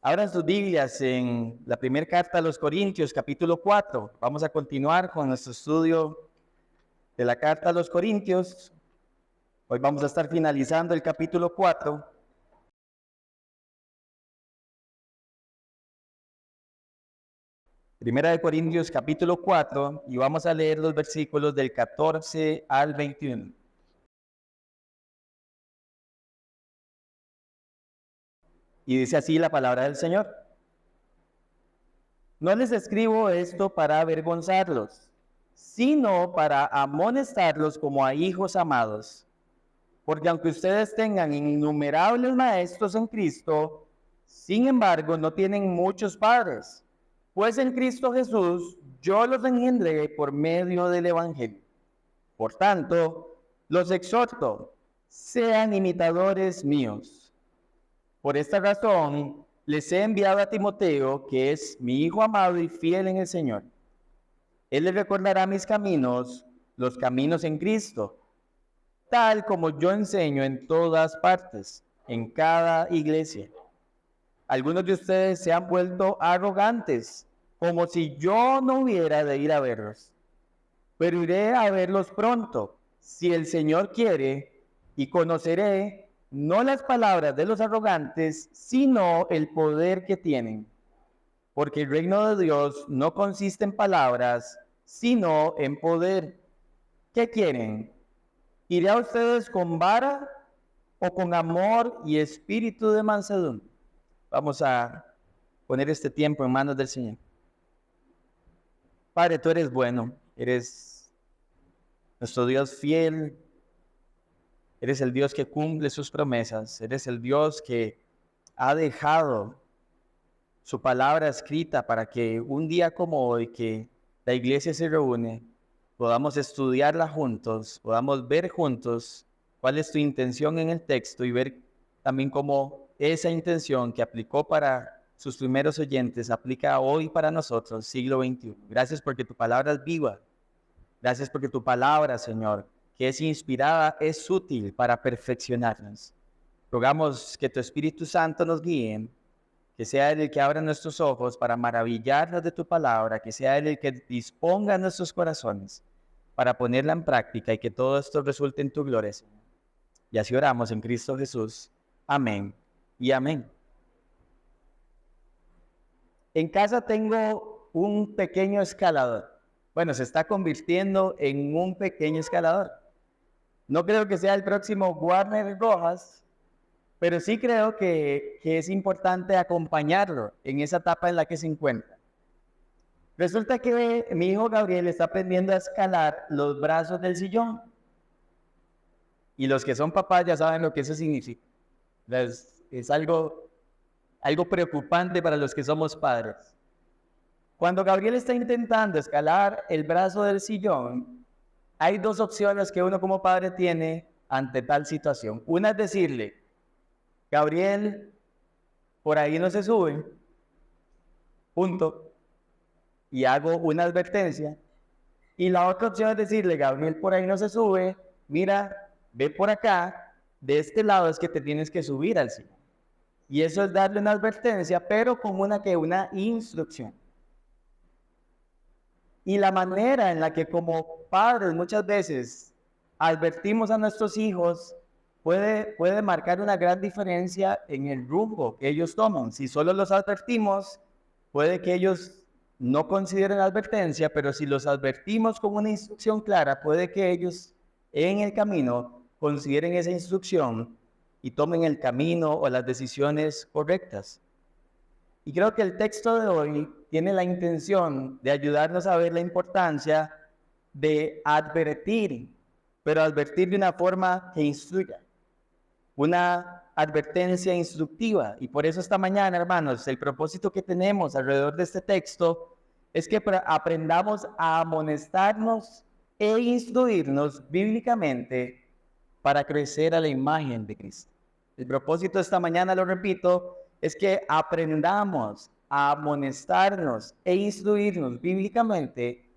Abran sus Biblias en la primera carta a los Corintios, capítulo 4. Vamos a continuar con nuestro estudio de la carta a los Corintios. Hoy vamos a estar finalizando el capítulo 4. Primera de Corintios, capítulo 4, y vamos a leer los versículos del 14 al 21. Y dice así la palabra del Señor. No les escribo esto para avergonzarlos, sino para amonestarlos como a hijos amados. Porque aunque ustedes tengan innumerables maestros en Cristo, sin embargo no tienen muchos padres. Pues en Cristo Jesús yo los engendré por medio del Evangelio. Por tanto, los exhorto, sean imitadores míos. Por esta razón, les he enviado a Timoteo, que es mi hijo amado y fiel en el Señor. Él les recordará mis caminos, los caminos en Cristo, tal como yo enseño en todas partes, en cada iglesia. Algunos de ustedes se han vuelto arrogantes, como si yo no hubiera de ir a verlos. Pero iré a verlos pronto, si el Señor quiere, y conoceré no las palabras de los arrogantes, sino el poder que tienen. Porque el reino de Dios no consiste en palabras, sino en poder. ¿Qué quieren? ¿Iré a ustedes con vara o con amor y espíritu de mansedumbre? Vamos a poner este tiempo en manos del Señor. Padre, tú eres bueno, eres nuestro Dios fiel, eres el Dios que cumple sus promesas, eres el Dios que ha dejado su palabra escrita para que un día como hoy, que la iglesia se reúne, podamos estudiarla juntos, podamos ver juntos cuál es tu intención en el texto y ver también cómo esa intención que aplicó para sus primeros oyentes aplica hoy para nosotros, siglo XXI. Gracias porque tu palabra es viva. Gracias porque tu palabra, Señor, que es inspirada, es útil para perfeccionarnos. Rogamos que tu Espíritu Santo nos guíe, que sea Él el que abra nuestros ojos para maravillarnos de tu palabra, que sea Él el que disponga nuestros corazones para ponerla en práctica y que todo esto resulte en tu gloria, Señor. Y así oramos en Cristo Jesús. Amén y amén. En casa tengo un pequeño escalador. Bueno, se está convirtiendo en un pequeño escalador. No creo que sea el próximo Warner Rojas, pero sí creo que es importante acompañarlo en esa etapa en la que se encuentra. Resulta que mi hijo Gabriel está aprendiendo a escalar los brazos del sillón. Y los que son papás ya saben lo que eso significa. Es algo preocupante para los que somos padres. Cuando Gabriel está intentando escalar el brazo del sillón, hay dos opciones que uno como padre tiene ante tal situación. Una es decirle, Gabriel, por ahí no se sube, punto, y hago una advertencia. Y la otra opción es decirle, Gabriel, por ahí no se sube, mira, ve por acá, de este lado es que te tienes que subir al sillón. Y eso es darle una advertencia, pero como una instrucción. Y la manera en la que como padres muchas veces advertimos a nuestros hijos puede marcar una gran diferencia en el rumbo que ellos toman. Si solo los advertimos, puede que ellos no consideren la advertencia, pero si los advertimos con una instrucción clara, puede que ellos en el camino consideren esa instrucción y tomen el camino o las decisiones correctas. Y creo que el texto de hoy tiene la intención de ayudarnos a ver la importancia de advertir, pero advertir de una forma que instruya, una advertencia instructiva. Y por eso esta mañana, hermanos, el propósito que tenemos alrededor de este texto es que aprendamos a amonestarnos e instruirnos bíblicamente para crecer a la imagen de Cristo. El propósito de esta mañana, lo repito, es que aprendamos a amonestarnos e instruirnos bíblicamente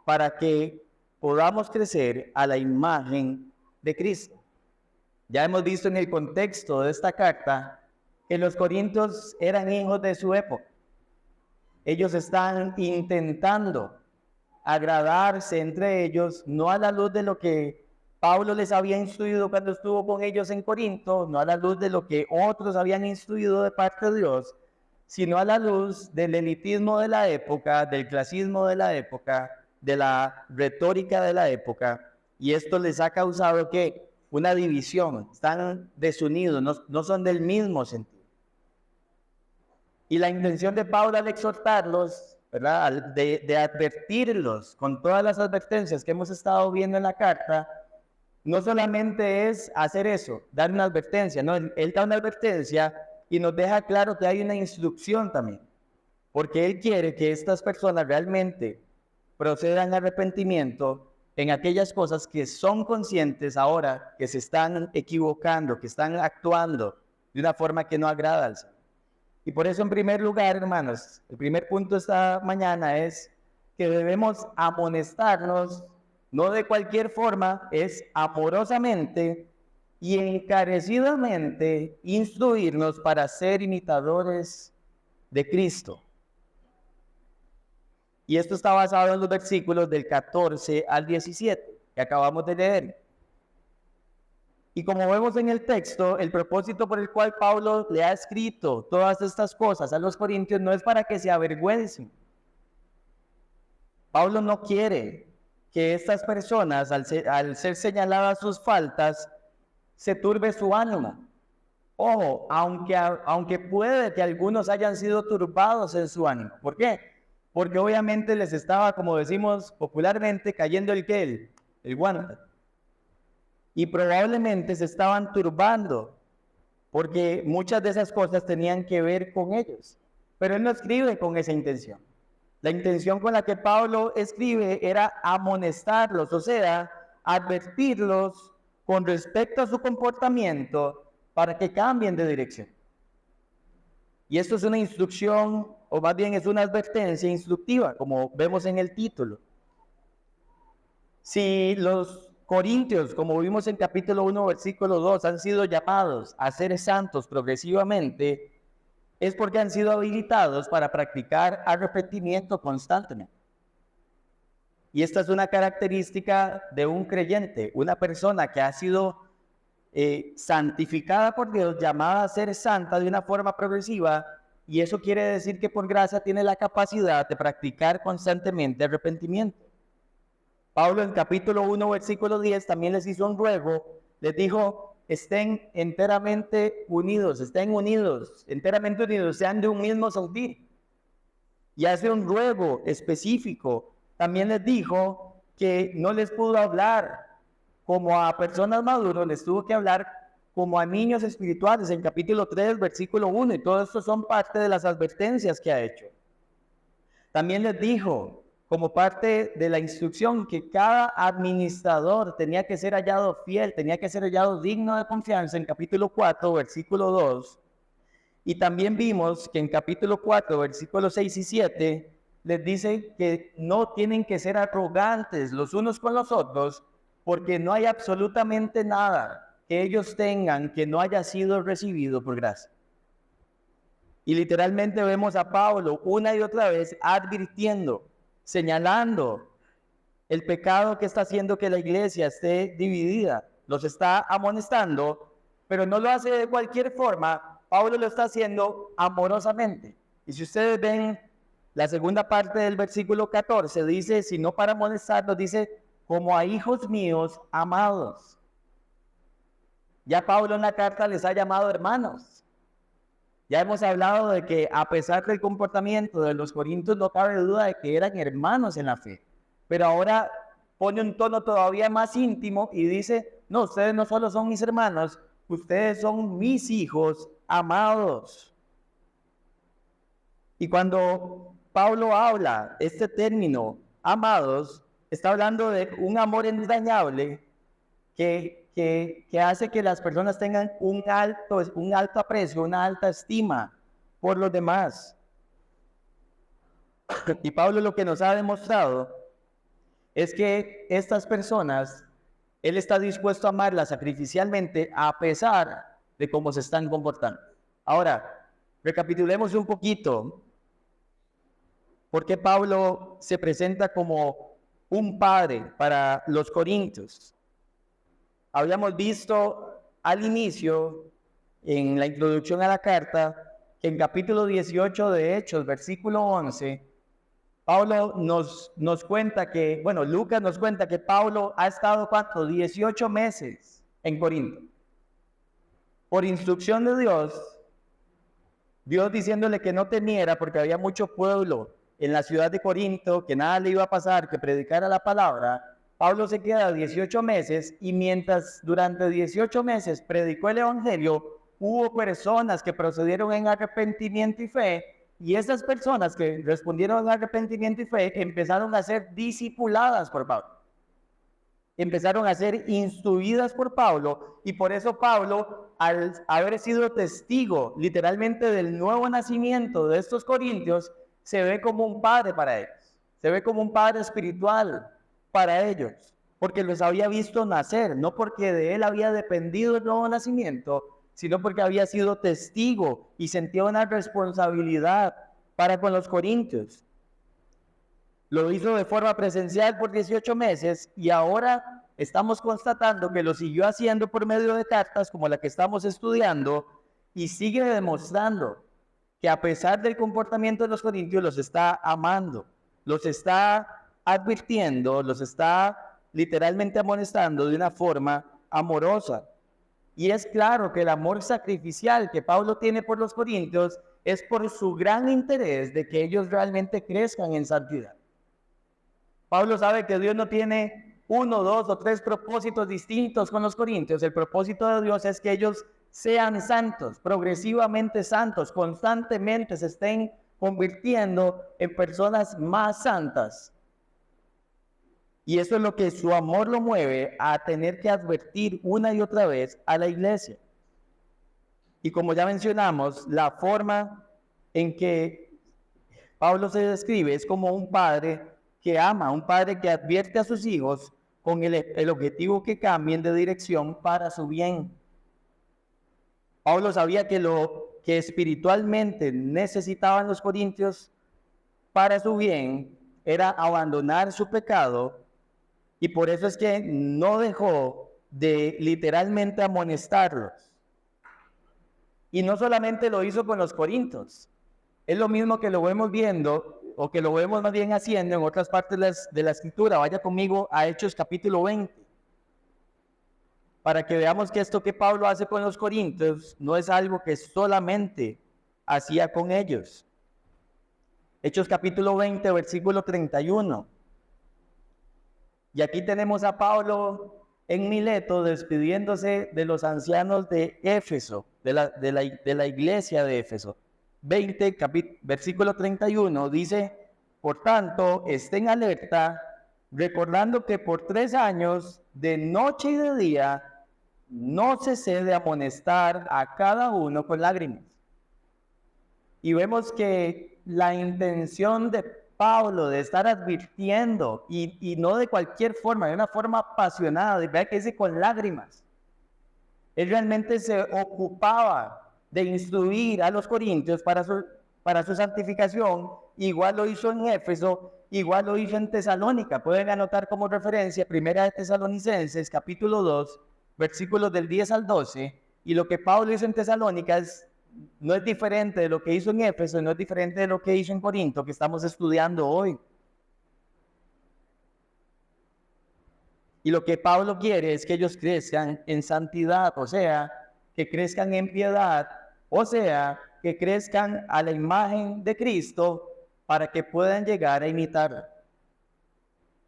para que podamos crecer a la imagen de Cristo. Ya hemos visto en el contexto de esta carta que los corintios eran hijos de su época. Ellos están intentando agradarse entre ellos, no a la luz de lo que Pablo les había instruido cuando estuvo con ellos en Corinto, no a la luz de lo que otros habían instruido de parte de Dios, sino a la luz del elitismo de la época, del clasismo de la época, de la retórica de la época, y esto les ha causado que una división, están desunidos, no son del mismo sentido. Y la intención de Pablo al exhortarlos, ¿verdad?, de advertirlos con todas las advertencias que hemos estado viendo en la carta, no solamente es hacer eso, dar una advertencia, no, él da una advertencia y nos deja claro que hay una instrucción también, porque él quiere que estas personas realmente procedan al arrepentimiento en aquellas cosas que son conscientes ahora que se están equivocando, que están actuando de una forma que no agrada al Señor. Y por eso, en primer lugar, hermanos, el primer punto esta mañana es que debemos amonestarnos, no de cualquier forma, es amorosamente y encarecidamente instruirnos para ser imitadores de Cristo. Y esto está basado en los versículos del 14 al 17 que acabamos de leer. Y como vemos en el texto, el propósito por el cual Pablo le ha escrito todas estas cosas a los corintios no es para que se avergüencen. Pablo no quiere que estas personas, al ser señaladas sus faltas, se turbe su ánimo. Ojo, aunque puede que algunos hayan sido turbados en su ánimo. ¿Por qué? Porque obviamente les estaba, como decimos popularmente, cayendo el guante. Y probablemente se estaban turbando, porque muchas de esas cosas tenían que ver con ellos. Pero él no escribe con esa intención. La intención con la que Pablo escribe era amonestarlos, o sea, advertirlos con respecto a su comportamiento para que cambien de dirección. Y esto es una instrucción, o más bien es una advertencia instructiva, como vemos en el título. Si los corintios, como vimos en capítulo 1, versículo 2, han sido llamados a ser santos progresivamente, es porque han sido habilitados para practicar arrepentimiento constantemente. Y esta es una característica de un creyente, una persona que ha sido santificada por Dios, llamada a ser santa de una forma progresiva, y eso quiere decir que por gracia tiene la capacidad de practicar constantemente arrepentimiento. Pablo en capítulo 1, versículo 10 también les hizo un ruego, les dijo, estén enteramente unidos, sean de un mismo sentir. Y hace un ruego específico. También les dijo que no les pudo hablar como a personas maduras, les tuvo que hablar como a niños espirituales en capítulo 3, versículo 1, y todo esto son parte de las advertencias que ha hecho. También les dijo, como parte de la instrucción, que cada administrador tenía que ser hallado fiel, tenía que ser hallado digno de confianza en capítulo 4, versículo 2. Y también vimos que en capítulo 4, versículos 6 y 7, les dice que no tienen que ser arrogantes los unos con los otros, porque no hay absolutamente nada que ellos tengan que no haya sido recibido por gracia. Y literalmente vemos a Pablo una y otra vez advirtiendo, señalando el pecado que está haciendo que la iglesia esté dividida. Los está amonestando, pero no lo hace de cualquier forma. Pablo lo está haciendo amorosamente. Y si ustedes ven la segunda parte del versículo 14, dice, si no para amonestarlos, dice, como a hijos míos amados. Ya Pablo en la carta les ha llamado hermanos. Ya hemos hablado de que a pesar del comportamiento de los corintios, no cabe duda de que eran hermanos en la fe. Pero ahora pone un tono todavía más íntimo y dice, no, ustedes no solo son mis hermanos, ustedes son mis hijos amados. Y cuando Pablo habla este término, amados, está hablando de un amor entrañable que hace que las personas tengan un alto aprecio, una alta estima por los demás. Y Pablo lo que nos ha demostrado es que estas personas, él está dispuesto a amarlas sacrificialmente a pesar de cómo se están comportando, Ahora, recapitulemos un poquito. ¿Por qué Pablo se presenta como un padre para los corintios? Habíamos visto al inicio, en la introducción a la carta, que en capítulo 18 de Hechos, versículo 11, Pablo nos cuenta que, bueno, Lucas nos cuenta que Pablo ha estado, ¿cuánto? 18 meses en Corinto. Por instrucción de Dios diciéndole que no temiera porque había mucho pueblo en la ciudad de Corinto, que nada le iba a pasar, que predicara la palabra. Pablo se queda 18 meses y mientras durante 18 meses predicó el evangelio, hubo personas que procedieron en arrepentimiento y fe, y esas personas que respondieron en arrepentimiento y fe empezaron a ser discipuladas por Pablo. Empezaron a ser instruidas por Pablo, y por eso Pablo, al haber sido testigo literalmente del nuevo nacimiento de estos corintios, se ve como un padre para ellos, se ve como un padre espiritual para ellos, porque los había visto nacer, no porque de él había dependido el nuevo nacimiento, sino porque había sido testigo y sentía una responsabilidad para con los corintios. Lo hizo de forma presencial por 18 meses y ahora estamos constatando que lo siguió haciendo por medio de cartas como la que estamos estudiando, y sigue demostrando que a pesar del comportamiento de los corintios los está amando, los está advirtiendo, los está literalmente amonestando de una forma amorosa. Y es claro que el amor sacrificial que Pablo tiene por los corintios es por su gran interés de que ellos realmente crezcan en santidad. Pablo sabe que Dios no tiene 1, 2 o 3 propósitos distintos con los corintios. El propósito de Dios es que ellos sean santos, progresivamente santos, constantemente se estén convirtiendo en personas más santas. Y eso es lo que su amor lo mueve a tener que advertir una y otra vez a la iglesia. Y como ya mencionamos, la forma en que Pablo se describe es como un padre que ama, un padre que advierte a sus hijos con el objetivo que cambien de dirección para su bien. Pablo sabía que lo que espiritualmente necesitaban los corintios para su bien era abandonar su pecado, y por eso es que no dejó de literalmente amonestarlos. Y no solamente lo hizo con los corintios, es lo mismo que lo vemos viendo, o que lo vemos más bien haciendo en otras partes de la escritura. Vaya conmigo a Hechos capítulo 20. Para que veamos que esto que Pablo hace con los corintios no es algo que solamente hacía con ellos. Hechos capítulo 20, versículo 31. Y aquí tenemos a Pablo en Mileto despidiéndose de los ancianos de Éfeso, de la iglesia de Éfeso. 20, versículo 31 dice: por tanto, estén alerta, recordando que por 3 años, de noche y de día, no cesé de amonestar a cada uno con lágrimas. Y vemos que la intención de Pablo de estar advirtiendo, y no de cualquier forma, de una forma apasionada, vea que dice con lágrimas. Él realmente se ocupaba de instruir a los corintios para su santificación. Igual lo hizo en Éfeso, igual lo hizo en Tesalónica. Pueden anotar como referencia Primera de Tesalonicenses, capítulo 2, versículos del 10 al 12. Y lo que Pablo hizo en Tesalónica no es diferente de lo que hizo en Éfeso, no es diferente de lo que hizo en Corinto, que estamos estudiando hoy. Y lo que Pablo quiere es que ellos crezcan en santidad, o sea, que crezcan en piedad, o sea, que crezcan a la imagen de Cristo para que puedan llegar a imitarla.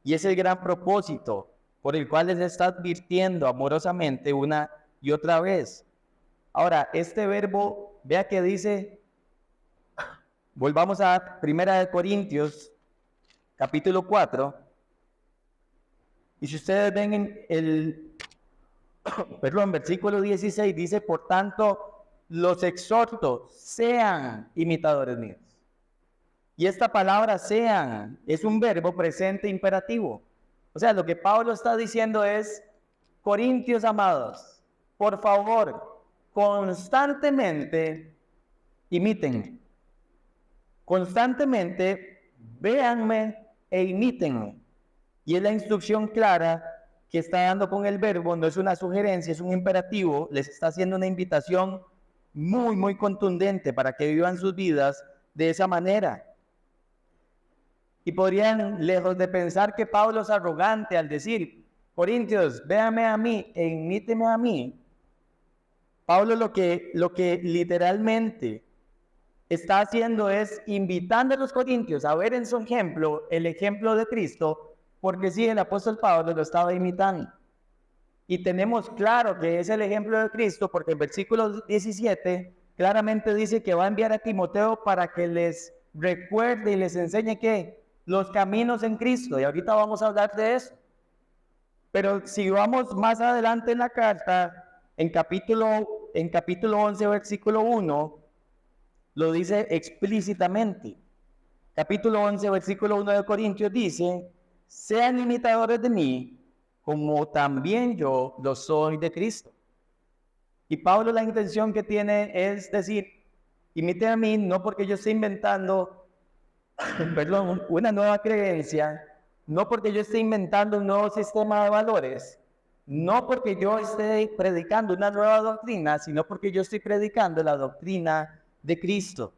Y ese es el gran propósito por el cual les está advirtiendo amorosamente una y otra vez. Ahora, este verbo, vea que dice, volvamos a 1 Corintios, capítulo 4, y si ustedes ven en el versículo 16, dice: por tanto, los exhorto, sean imitadores míos. Y esta palabra sean es un verbo presente imperativo. O sea, lo que Pablo está diciendo es: corintios amados, por favor, constantemente imítenme. Constantemente, véanme e imítenme. Y es la instrucción clara que está dando con el verbo, no es una sugerencia, es un imperativo, les está haciendo una invitación muy, muy contundente para que vivan sus vidas de esa manera. Y podrían, lejos de pensar que Pablo es arrogante al decir, Corintios, véame a mí e imíteme a mí, Pablo lo que literalmente está haciendo es invitando a los corintios a ver en su ejemplo el ejemplo de Cristo, porque sí, el apóstol Pablo lo estaba imitando. Y tenemos claro que es el ejemplo de Cristo, porque el versículo 17 claramente dice que va a enviar a Timoteo para que les recuerde y les enseñe que los caminos en Cristo. Y ahorita vamos a hablar de eso. Pero si vamos más adelante en la carta, en capítulo 11, versículo 1, lo dice explícitamente. Capítulo 11, versículo 1 de Corintios dice, sean imitadores de mí, como también yo lo soy de Cristo. Y Pablo la intención que tiene es decir, imiten a mí, no porque yo esté inventando, una nueva creencia, no porque yo esté inventando un nuevo sistema de valores, no porque yo esté predicando una nueva doctrina, sino porque yo estoy predicando la doctrina de Cristo.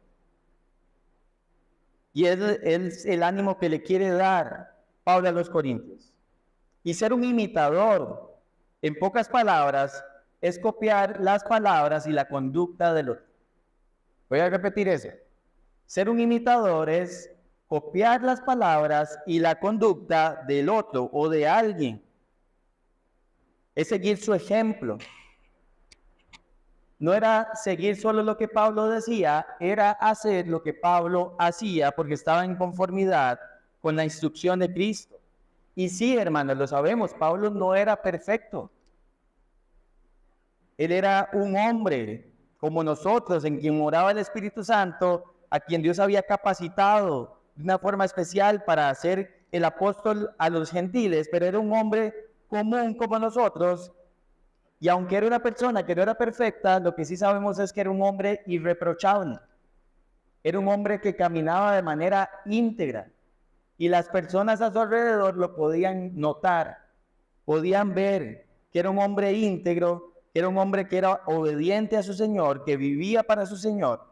Y es el ánimo que le quiere dar Pablo a los corintios. Y ser un imitador, en pocas palabras, es copiar las palabras y la conducta del otro. Voy a repetir eso. Ser un imitador es copiar las palabras y la conducta del otro o de alguien. Es seguir su ejemplo. No era seguir solo lo que Pablo decía, era hacer lo que Pablo hacía porque estaba en conformidad con la instrucción de Cristo. Y sí, hermanos, lo sabemos, Pablo no era perfecto. Él era un hombre como nosotros, en quien moraba el Espíritu Santo, a quien Dios había capacitado de una forma especial para ser el apóstol a los gentiles, pero era un hombre común como nosotros. Y aunque era una persona que no era perfecta, lo que sí sabemos es que era un hombre irreprochable. Era un hombre que caminaba de manera íntegra. Y las personas a su alrededor lo podían notar, podían ver que era un hombre íntegro, que era un hombre que era obediente a su Señor, que vivía para su Señor.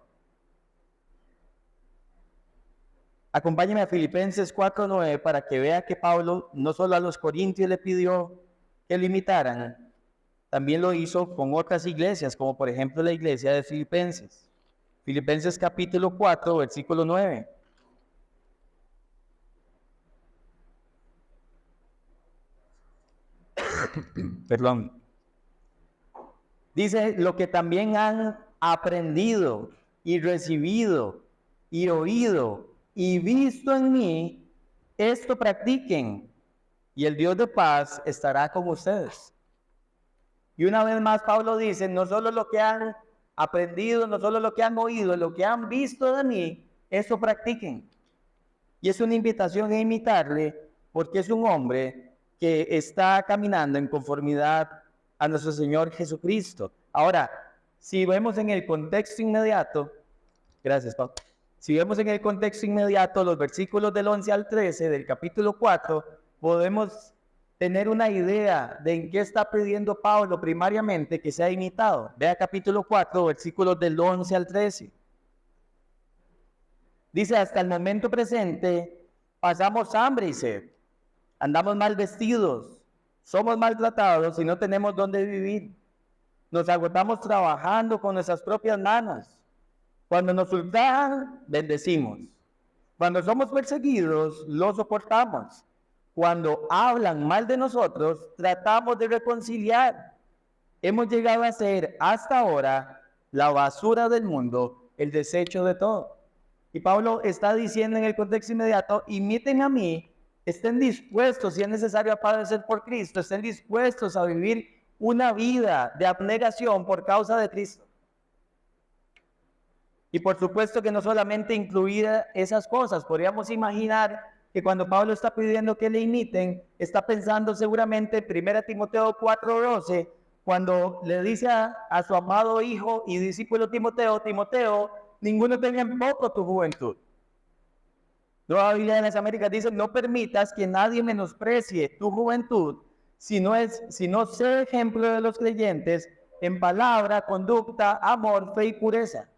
Acompáñeme a Filipenses 4:9 para que vea que Pablo no solo a los corintios le pidió que lo imitaran, también lo hizo con otras iglesias, como por ejemplo la iglesia de Filipenses. Filipenses capítulo 4, versículo 9. Perdón. Dice, lo que también han aprendido y recibido y oído y visto en mí, esto practiquen, y el Dios de paz estará con ustedes. Y una vez más Pablo dice, no solo lo que han aprendido, no solo lo que han oído, lo que han visto de mí, esto practiquen. Y es una invitación a imitarle, porque es un hombre que está caminando en conformidad a nuestro Señor Jesucristo. Ahora, si vemos en el contexto inmediato, gracias Pablo, si vemos en el contexto inmediato los versículos del 11 al 13 del capítulo 4, podemos tener una idea de en qué está pidiendo Pablo primariamente que sea imitado. Vea capítulo 4, versículos del 11 al 13. Dice, hasta el momento presente pasamos hambre y sed, andamos mal vestidos, somos maltratados y no tenemos dónde vivir. Nos agotamos trabajando con nuestras propias manos. Cuando nos ultrajan, bendecimos. Cuando somos perseguidos, lo soportamos. Cuando hablan mal de nosotros, tratamos de reconciliar. Hemos llegado a ser hasta ahora la basura del mundo, el desecho de todo. Y Pablo está diciendo en el contexto inmediato, imiten a mí, estén dispuestos, si es necesario, a padecer por Cristo, estén dispuestos a vivir una vida de abnegación por causa de Cristo. Y por supuesto que no solamente incluida esas cosas, podríamos imaginar que cuando Pablo está pidiendo que le imiten, está pensando seguramente en 1 Timoteo 4:12, cuando le dice a su amado hijo y discípulo Timoteo, Timoteo, ninguno tenga en poco tu juventud. Nueva Biblia de las Américas dice, no permitas que nadie menosprecie tu juventud, sino sé ejemplo de los creyentes en palabra, conducta, amor, fe y pureza.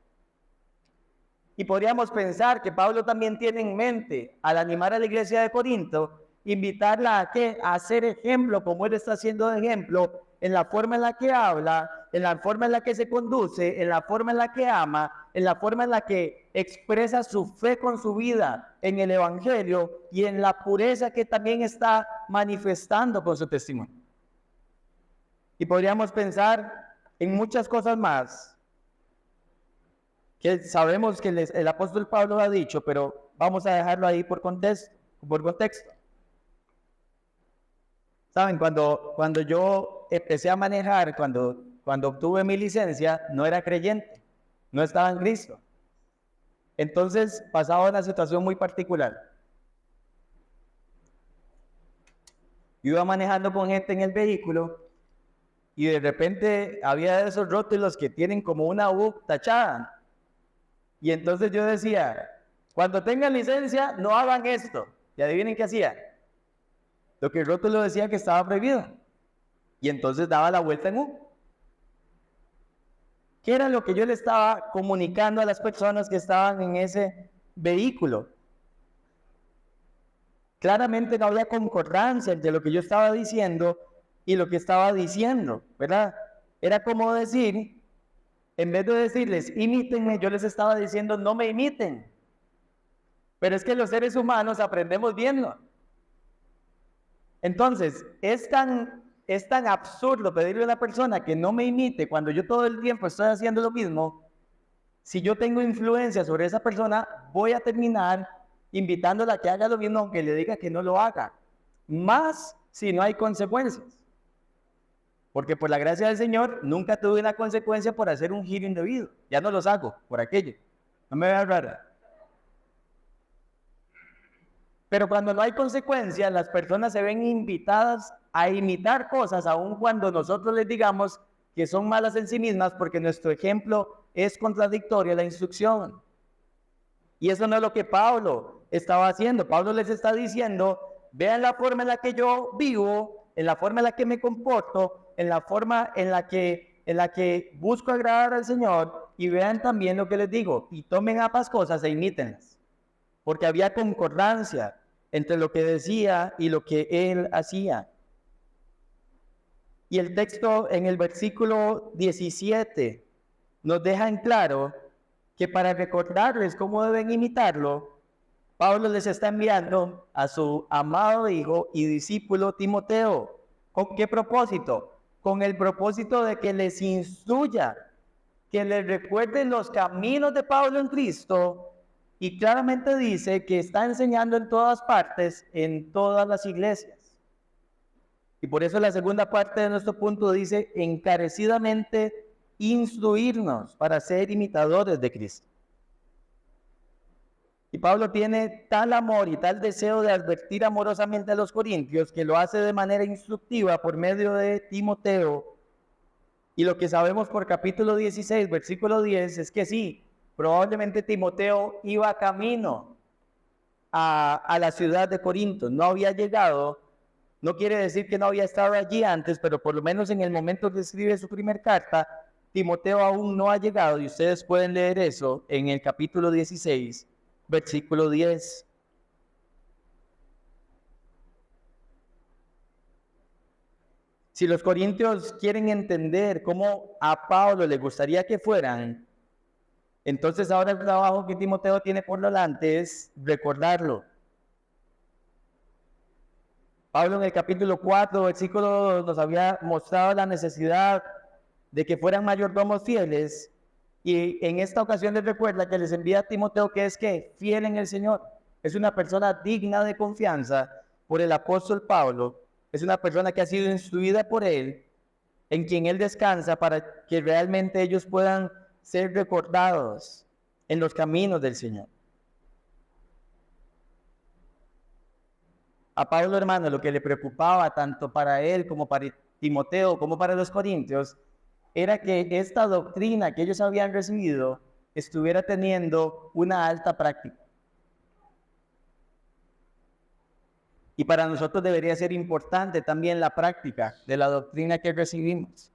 Y podríamos pensar que Pablo también tiene en mente, al animar a la iglesia de Corinto, invitarla a que a ser ejemplo, como él está haciendo de ejemplo, en la forma en la que habla, en la forma en la que se conduce, en la forma en la que ama, en la forma en la que expresa su fe con su vida en el Evangelio y en la pureza que también está manifestando con su testimonio. Y podríamos pensar en muchas cosas más que sabemos que el apóstol Pablo ha dicho, pero vamos a dejarlo ahí por contexto. Saben, cuando yo empecé a manejar, cuando obtuve mi licencia, no era creyente, no estaba en Cristo. Entonces pasaba una situación muy particular. Yo iba manejando con gente en el vehículo y de repente había esos rótulos que tienen como una U tachada. Y entonces yo decía, cuando tengan licencia, no hagan esto. Y adivinen qué hacía. Lo que el rótulo decía que estaba prohibido. Y entonces daba la vuelta en U. ¿Qué era lo que yo le estaba comunicando a las personas que estaban en ese vehículo? Claramente no había concordancia entre lo que yo estaba diciendo y lo que estaba diciendo, ¿verdad? Era como decir, en vez de decirles, imítenme, yo les estaba diciendo, no me imiten. Pero es que los seres humanos aprendemos viendo. Entonces, es tan absurdo pedirle a una persona que no me imite cuando yo todo el tiempo estoy haciendo lo mismo. Si yo tengo influencia sobre esa persona, voy a terminar invitándola a que haga lo mismo aunque le diga que no lo haga. Más si no hay consecuencias. Porque por la gracia del Señor, nunca tuve una consecuencia por hacer un giro indebido. Ya no los hago por aquello. No me veas rara. Pero cuando no hay consecuencias, las personas se ven invitadas a imitar cosas, aun cuando nosotros les digamos que son malas en sí mismas, porque nuestro ejemplo es contradictorio a la instrucción. Y eso no es lo que Pablo estaba haciendo. Pablo les está diciendo, vean la forma en la que yo vivo, en la forma en la que me comporto, en la forma en la que busco agradar al Señor, y vean también lo que les digo, y tomen ambas cosas e imítenlas. Porque había concordancia entre lo que decía y lo que él hacía. Y el texto en el versículo 17 nos deja en claro que para recordarles cómo deben imitarlo, Pablo les está enviando a su amado hijo y discípulo Timoteo. ¿Con qué propósito? Con el propósito de que les instruya, que les recuerden los caminos de Pablo en Cristo. Y claramente dice que está enseñando en todas partes, en todas las iglesias. Y por eso la segunda parte de nuestro punto dice, encarecidamente instruirnos para ser imitadores de Cristo. Y Pablo tiene tal amor y tal deseo de advertir amorosamente a los corintios que lo hace de manera instructiva por medio de Timoteo. Y lo que sabemos por capítulo 16, versículo 10, es que sí, probablemente Timoteo iba camino a la ciudad de Corinto, no había llegado, no quiere decir que no había estado allí antes, pero por lo menos en el momento que escribe su primer carta, Timoteo aún no ha llegado, y ustedes pueden leer eso en el capítulo 16, versículo 10. Si los corintios quieren entender cómo a Pablo le gustaría que fueran, entonces ahora el trabajo que Timoteo tiene por delante es recordarlo. Pablo en el capítulo 4, versículo 2, nos había mostrado la necesidad de que fueran mayordomos fieles, y en esta ocasión les recuerda que les envía a Timoteo que es que fiel en el Señor. Es una persona digna de confianza por el apóstol Pablo. Es una persona que ha sido instruida por él, en quien él descansa para que realmente ellos puedan ser recordados en los caminos del Señor. A Pablo, hermano, lo que le preocupaba tanto para él como para Timoteo, como para los corintios, era que esta doctrina que ellos habían recibido estuviera teniendo una alta práctica. Y para nosotros debería ser importante también la práctica de la doctrina que recibimos.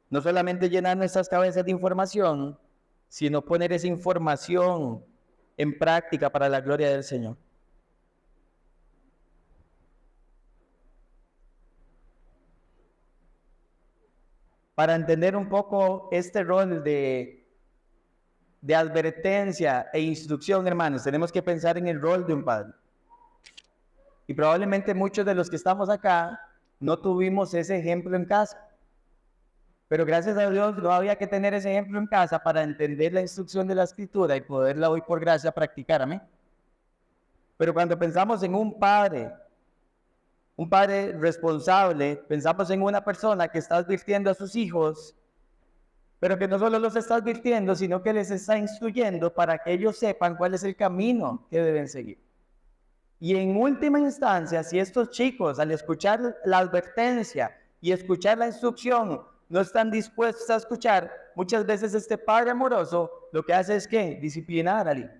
No solamente llenar nuestras cabezas de información, sino poner esa información en práctica para la gloria del Señor. Para entender un poco este rol de advertencia e instrucción, hermanos, tenemos que pensar en el rol de un padre. Y probablemente muchos de los que estamos acá no tuvimos ese ejemplo en casa. Pero gracias a Dios no había que tener ese ejemplo en casa para entender la instrucción de la Escritura y poderla hoy por gracia practicar. Amén. Pero cuando pensamos en un padre responsable, pensamos en una persona que está advirtiendo a sus hijos, pero que no solo los está advirtiendo, sino que les está instruyendo para que ellos sepan cuál es el camino que deben seguir. Y en última instancia, si estos chicos al escuchar la advertencia y escuchar la instrucción no están dispuestos a escuchar, muchas veces este padre amoroso lo que hace es ¿qué? Disciplinar al hijo.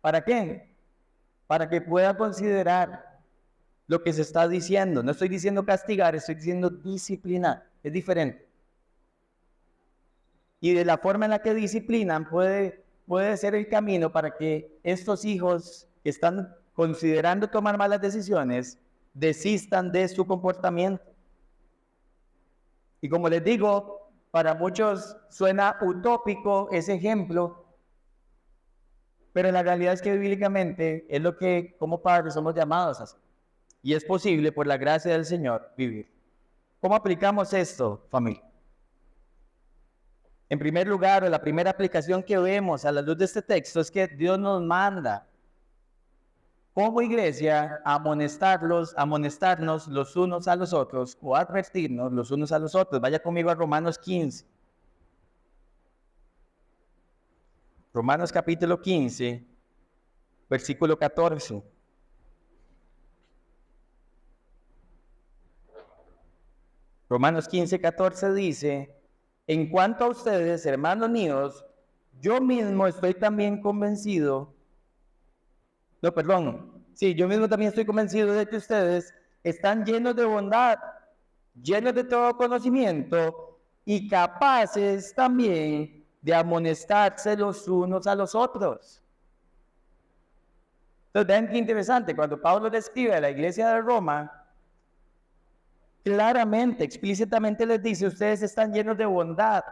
¿Para qué? Para que pueda considerar lo que se está diciendo. No estoy diciendo castigar, estoy diciendo disciplinar. Es diferente. Y de la forma en la que disciplinan puede ser el camino para que estos hijos que están considerando tomar malas decisiones desistan de su comportamiento. Y como les digo, para muchos suena utópico ese ejemplo, pero la realidad es que bíblicamente es lo que como padres somos llamados a hacer. Y es posible, por la gracia del Señor, vivir. ¿Cómo aplicamos esto, familia? En primer lugar, la primera aplicación que vemos a la luz de este texto es que Dios nos manda como iglesia a amonestarnos los unos a los otros o advertirnos los unos a los otros. Vaya conmigo a Romanos 15. Romanos capítulo 15, versículo 14. Romanos 15, 14 dice: en cuanto a ustedes, hermanos míos, yo mismo estoy también convencido. Yo mismo también estoy convencido de que ustedes están llenos de bondad, llenos de todo conocimiento y capaces también de amonestarse los unos a los otros. Entonces, vean qué interesante, cuando Pablo describe a la iglesia de Roma, claramente, explícitamente les dice, ustedes están llenos de bondad.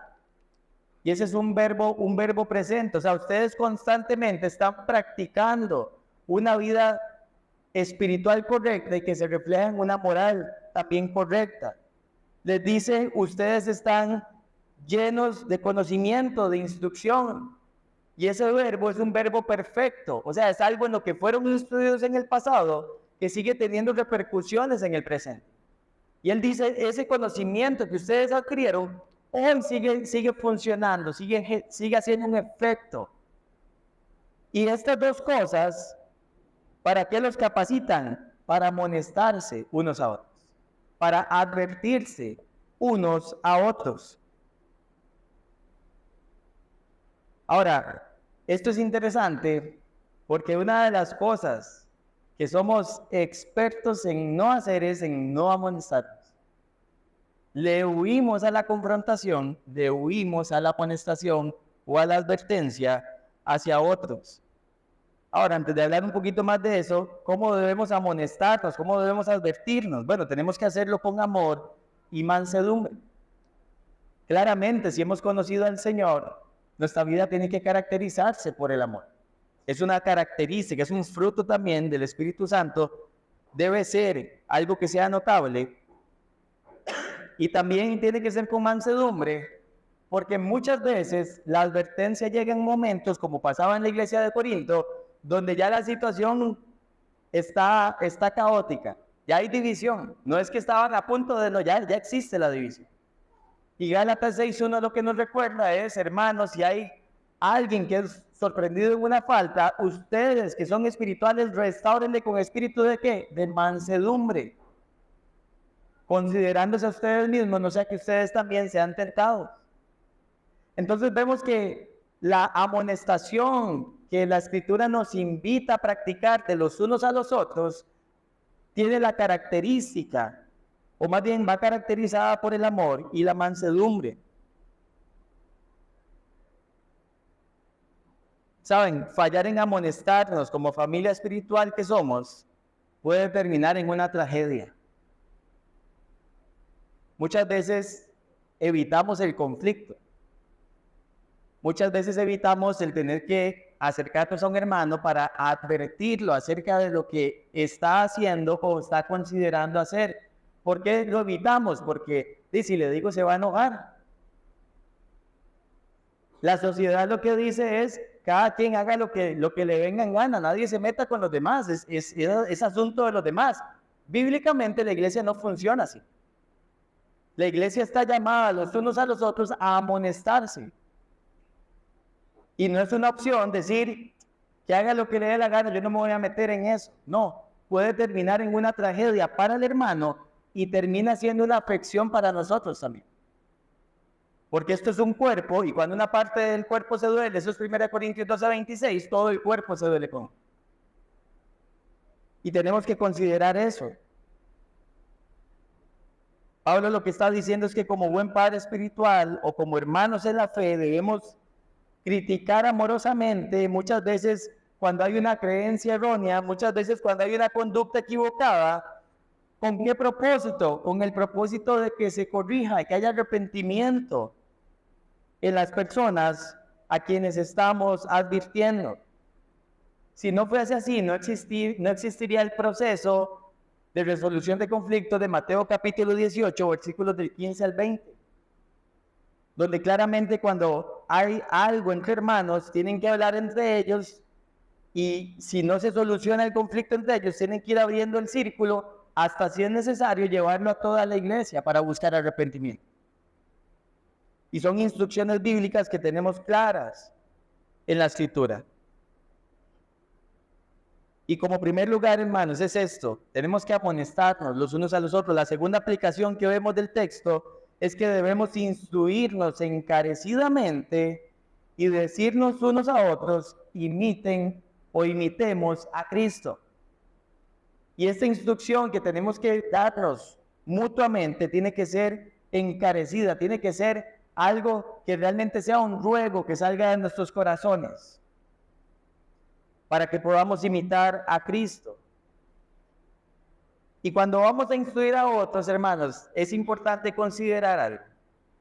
Y ese es un verbo presente. O sea, ustedes constantemente están practicando una vida espiritual correcta y que se refleja en una moral también correcta. Les dice, ustedes están llenos de conocimiento, de instrucción. Y ese verbo es un verbo perfecto. O sea, es algo en lo que fueron instruidos en el pasado que sigue teniendo repercusiones en el presente. Y él dice, ese conocimiento que ustedes adquirieron, él sigue funcionando, sigue haciendo un efecto. Y estas dos cosas, ¿para qué los capacitan? Para amonestarse unos a otros, para advertirse unos a otros. Ahora, esto es interesante porque una de las cosas que somos expertos en no hacer es en no amonestarnos. Le huimos a la confrontación, le huimos a la amonestación o a la advertencia hacia otros. Ahora, antes de hablar un poquito más de eso, ¿cómo debemos amonestarnos? ¿Cómo debemos advertirnos? Bueno, tenemos que hacerlo con amor y mansedumbre. Claramente, si hemos conocido al Señor, nuestra vida tiene que caracterizarse por el amor. Es una característica, es un fruto también del Espíritu Santo. Debe ser algo que sea notable. Y también tiene que ser con mansedumbre, porque muchas veces la advertencia llega en momentos, como pasaba en la iglesia de Corinto, donde ya la situación está caótica, ya hay división. No es que estaban a punto de no, ya existe la división. Y Gálatas 6:1 lo que nos recuerda es, hermanos, si hay alguien que es sorprendido en una falta, ustedes que son espirituales, restáurenle con espíritu de ¿qué? De mansedumbre, considerándose a ustedes mismos, no sea que ustedes también sean tentados. Entonces vemos que la amonestación que la Escritura nos invita a practicar de los unos a los otros tiene la característica, o más bien va caracterizada por el amor y la mansedumbre. Saben, fallar en amonestarnos como familia espiritual que somos puede terminar en una tragedia. Muchas veces evitamos el conflicto. Muchas veces evitamos el tener que acercarnos a un hermano para advertirlo acerca de lo que está haciendo o está considerando hacer. ¿Por qué lo evitamos? Porque si le digo se va a enojar. La sociedad lo que dice es, cada quien haga lo que le venga en gana, nadie se meta con los demás, es asunto de los demás. Bíblicamente la iglesia no funciona así. La iglesia está llamada los unos a los otros a amonestarse. Y no es una opción decir que haga lo que le dé la gana, yo no me voy a meter en eso. No, puede terminar en una tragedia para el hermano y termina siendo una afección para nosotros también. Porque esto es un cuerpo y cuando una parte del cuerpo se duele, eso es 1 Corintios 12:26, todo el cuerpo se duele con. Y tenemos que considerar eso. Pablo lo que está diciendo es que como buen padre espiritual o como hermanos en la fe debemos criticar amorosamente muchas veces cuando hay una creencia errónea, muchas veces cuando hay una conducta equivocada. ¿Con qué propósito? Con el propósito de que se corrija, que haya arrepentimiento en las personas a quienes estamos advirtiendo. Si no fuese así, no existiría el proceso de resolución de conflictos de Mateo capítulo 18, versículos del 15 al 20. Donde claramente cuando hay algo entre hermanos, tienen que hablar entre ellos y si no se soluciona el conflicto entre ellos, tienen que ir abriendo el círculo hasta si es necesario llevarlo a toda la iglesia para buscar arrepentimiento. Y son instrucciones bíblicas que tenemos claras en la Escritura. Y como primer lugar, hermanos, es esto. Tenemos que amonestarnos los unos a los otros. La segunda aplicación que vemos del texto es que debemos instruirnos encarecidamente y decirnos unos a otros, imiten o imitemos a Cristo. Y esta instrucción que tenemos que darnos mutuamente tiene que ser encarecida, tiene que ser algo que realmente sea un ruego que salga de nuestros corazones para que podamos imitar a Cristo. Y cuando vamos a instruir a otros, hermanos, es importante considerar algo.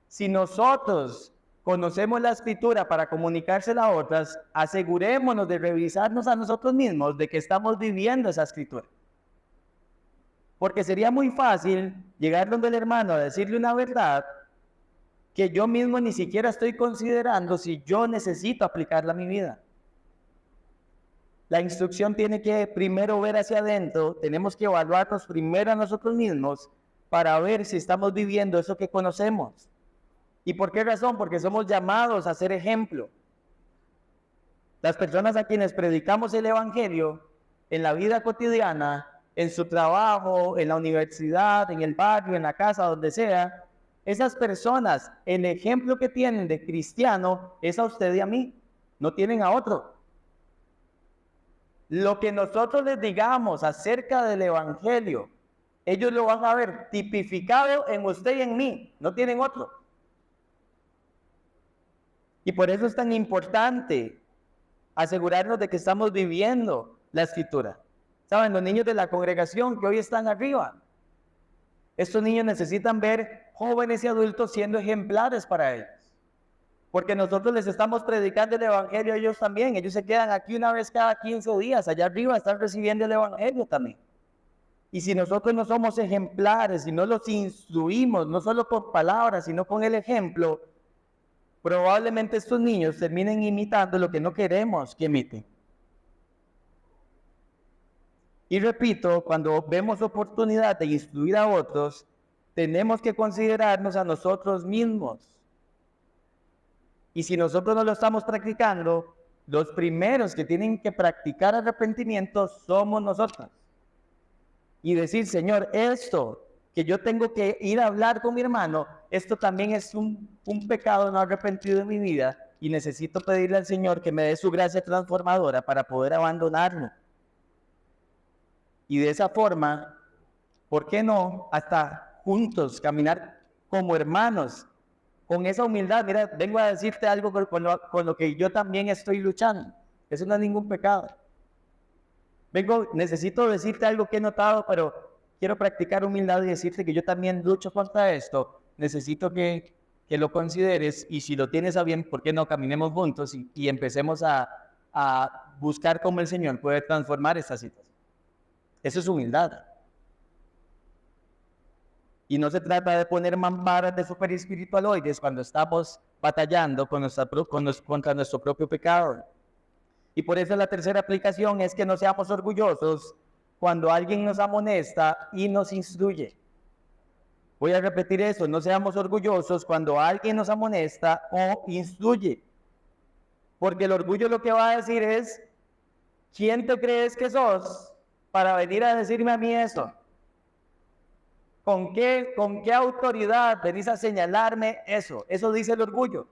Si nosotros conocemos la Escritura para comunicársela a otras, asegurémonos de revisarnos a nosotros mismos de que estamos viviendo esa Escritura. Porque sería muy fácil llegar donde el hermano a decirle una verdad que yo mismo ni siquiera estoy considerando si yo necesito aplicarla a mi vida. La instrucción tiene que primero ver hacia adentro, tenemos que evaluarnos primero a nosotros mismos para ver si estamos viviendo eso que conocemos. ¿Y por qué razón? Porque somos llamados a ser ejemplo. Las personas a quienes predicamos el Evangelio en la vida cotidiana, en su trabajo, en la universidad, en el barrio, en la casa, donde sea, esas personas, el ejemplo que tienen de cristiano es a usted y a mí, no tienen a otro. Lo que nosotros les digamos acerca del Evangelio, ellos lo van a ver tipificado en usted y en mí, no tienen otro. Y por eso es tan importante asegurarnos de que estamos viviendo la Escritura. ¿Saben? Los niños de la congregación que hoy están arriba, estos niños necesitan ver jóvenes y adultos siendo ejemplares para ellos. Porque nosotros les estamos predicando el Evangelio a ellos también. Ellos se quedan aquí una vez cada 15 días. Allá arriba están recibiendo el Evangelio también. Y si nosotros no somos ejemplares y no los instruimos, no solo con palabras, sino con el ejemplo, probablemente estos niños terminen imitando lo que no queremos que imiten. Y repito, cuando vemos oportunidad de instruir a otros, tenemos que considerarnos a nosotros mismos. Y si nosotros no lo estamos practicando, los primeros que tienen que practicar arrepentimiento somos nosotros. Y decir, Señor, esto que yo tengo que ir a hablar con mi hermano, esto también es un pecado no arrepentido en mi vida y necesito pedirle al Señor que me dé su gracia transformadora para poder abandonarlo. Y de esa forma, ¿por qué no? Hasta juntos, caminar como hermanos, con esa humildad. Mira, vengo a decirte algo con lo que yo también estoy luchando. Eso no es ningún pecado. Necesito decirte algo que he notado, pero quiero practicar humildad y decirte que yo también lucho contra esto. Necesito que lo consideres y si lo tienes a bien, ¿por qué no caminemos juntos y empecemos a buscar cómo el Señor puede transformar esta situación? Eso es humildad. Y no se trata de poner mamparas de super espiritualoides cuando estamos batallando contra nuestro propio pecado. Y por eso la tercera aplicación es que no seamos orgullosos cuando alguien nos amonesta y nos instruye. Voy a repetir eso, no seamos orgullosos cuando alguien nos amonesta o instruye. Porque el orgullo lo que va a decir es, ¿quién te crees que sos para venir a decirme a mí eso? ¿Con qué autoridad venís a señalarme eso? Eso dice el orgullo,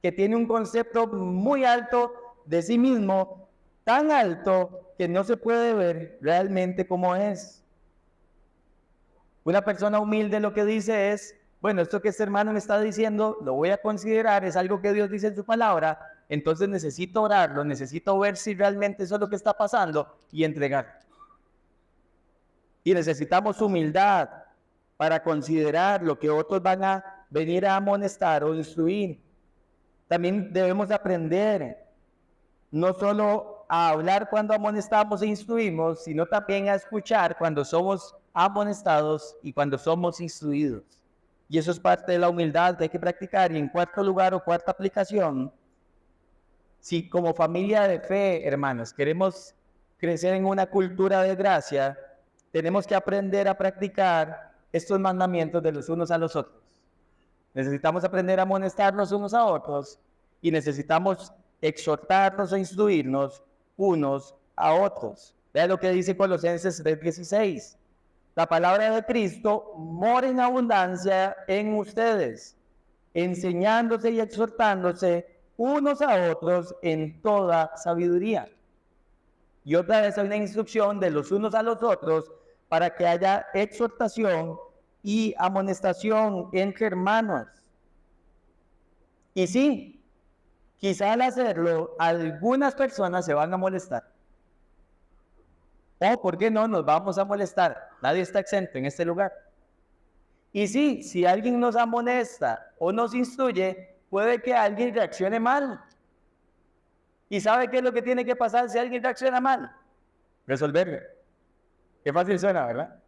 que tiene un concepto muy alto de sí mismo, tan alto que no se puede ver realmente como es. Una persona humilde lo que dice es, bueno, esto que este hermano me está diciendo, lo voy a considerar, es algo que Dios dice en su palabra, entonces necesito orarlo, necesito ver si realmente eso es lo que está pasando y entregar. Y necesitamos humildad para considerar lo que otros van a venir a amonestar o instruir. También debemos aprender no solo a hablar cuando amonestamos e instruimos, sino también a escuchar cuando somos amonestados y cuando somos instruidos. Y eso es parte de la humildad que hay que practicar. Y en cuarto lugar o cuarta aplicación, si como familia de fe, hermanos, queremos crecer en una cultura de gracia, tenemos que aprender a practicar estos mandamientos de los unos a los otros. Necesitamos aprender a amonestarnos unos a otros y necesitamos exhortarnos e instruirnos unos a otros. Vea lo que dice Colosenses 3:16. La palabra de Cristo mora en abundancia en ustedes, enseñándose y exhortándose unos a otros en toda sabiduría. Y otra vez hay una instrucción de los unos a los otros para que haya exhortación y amonestación entre hermanos. Y sí, quizá al hacerlo, algunas personas se van a molestar. O, ¿por qué no nos vamos a molestar? Nadie está exento en este lugar. Y sí, si alguien nos amonesta o nos instruye, puede que alguien reaccione mal. ¿Y sabe qué es lo que tiene que pasar si alguien reacciona mal? Resolverlo. Qué fácil suena, ¿verdad?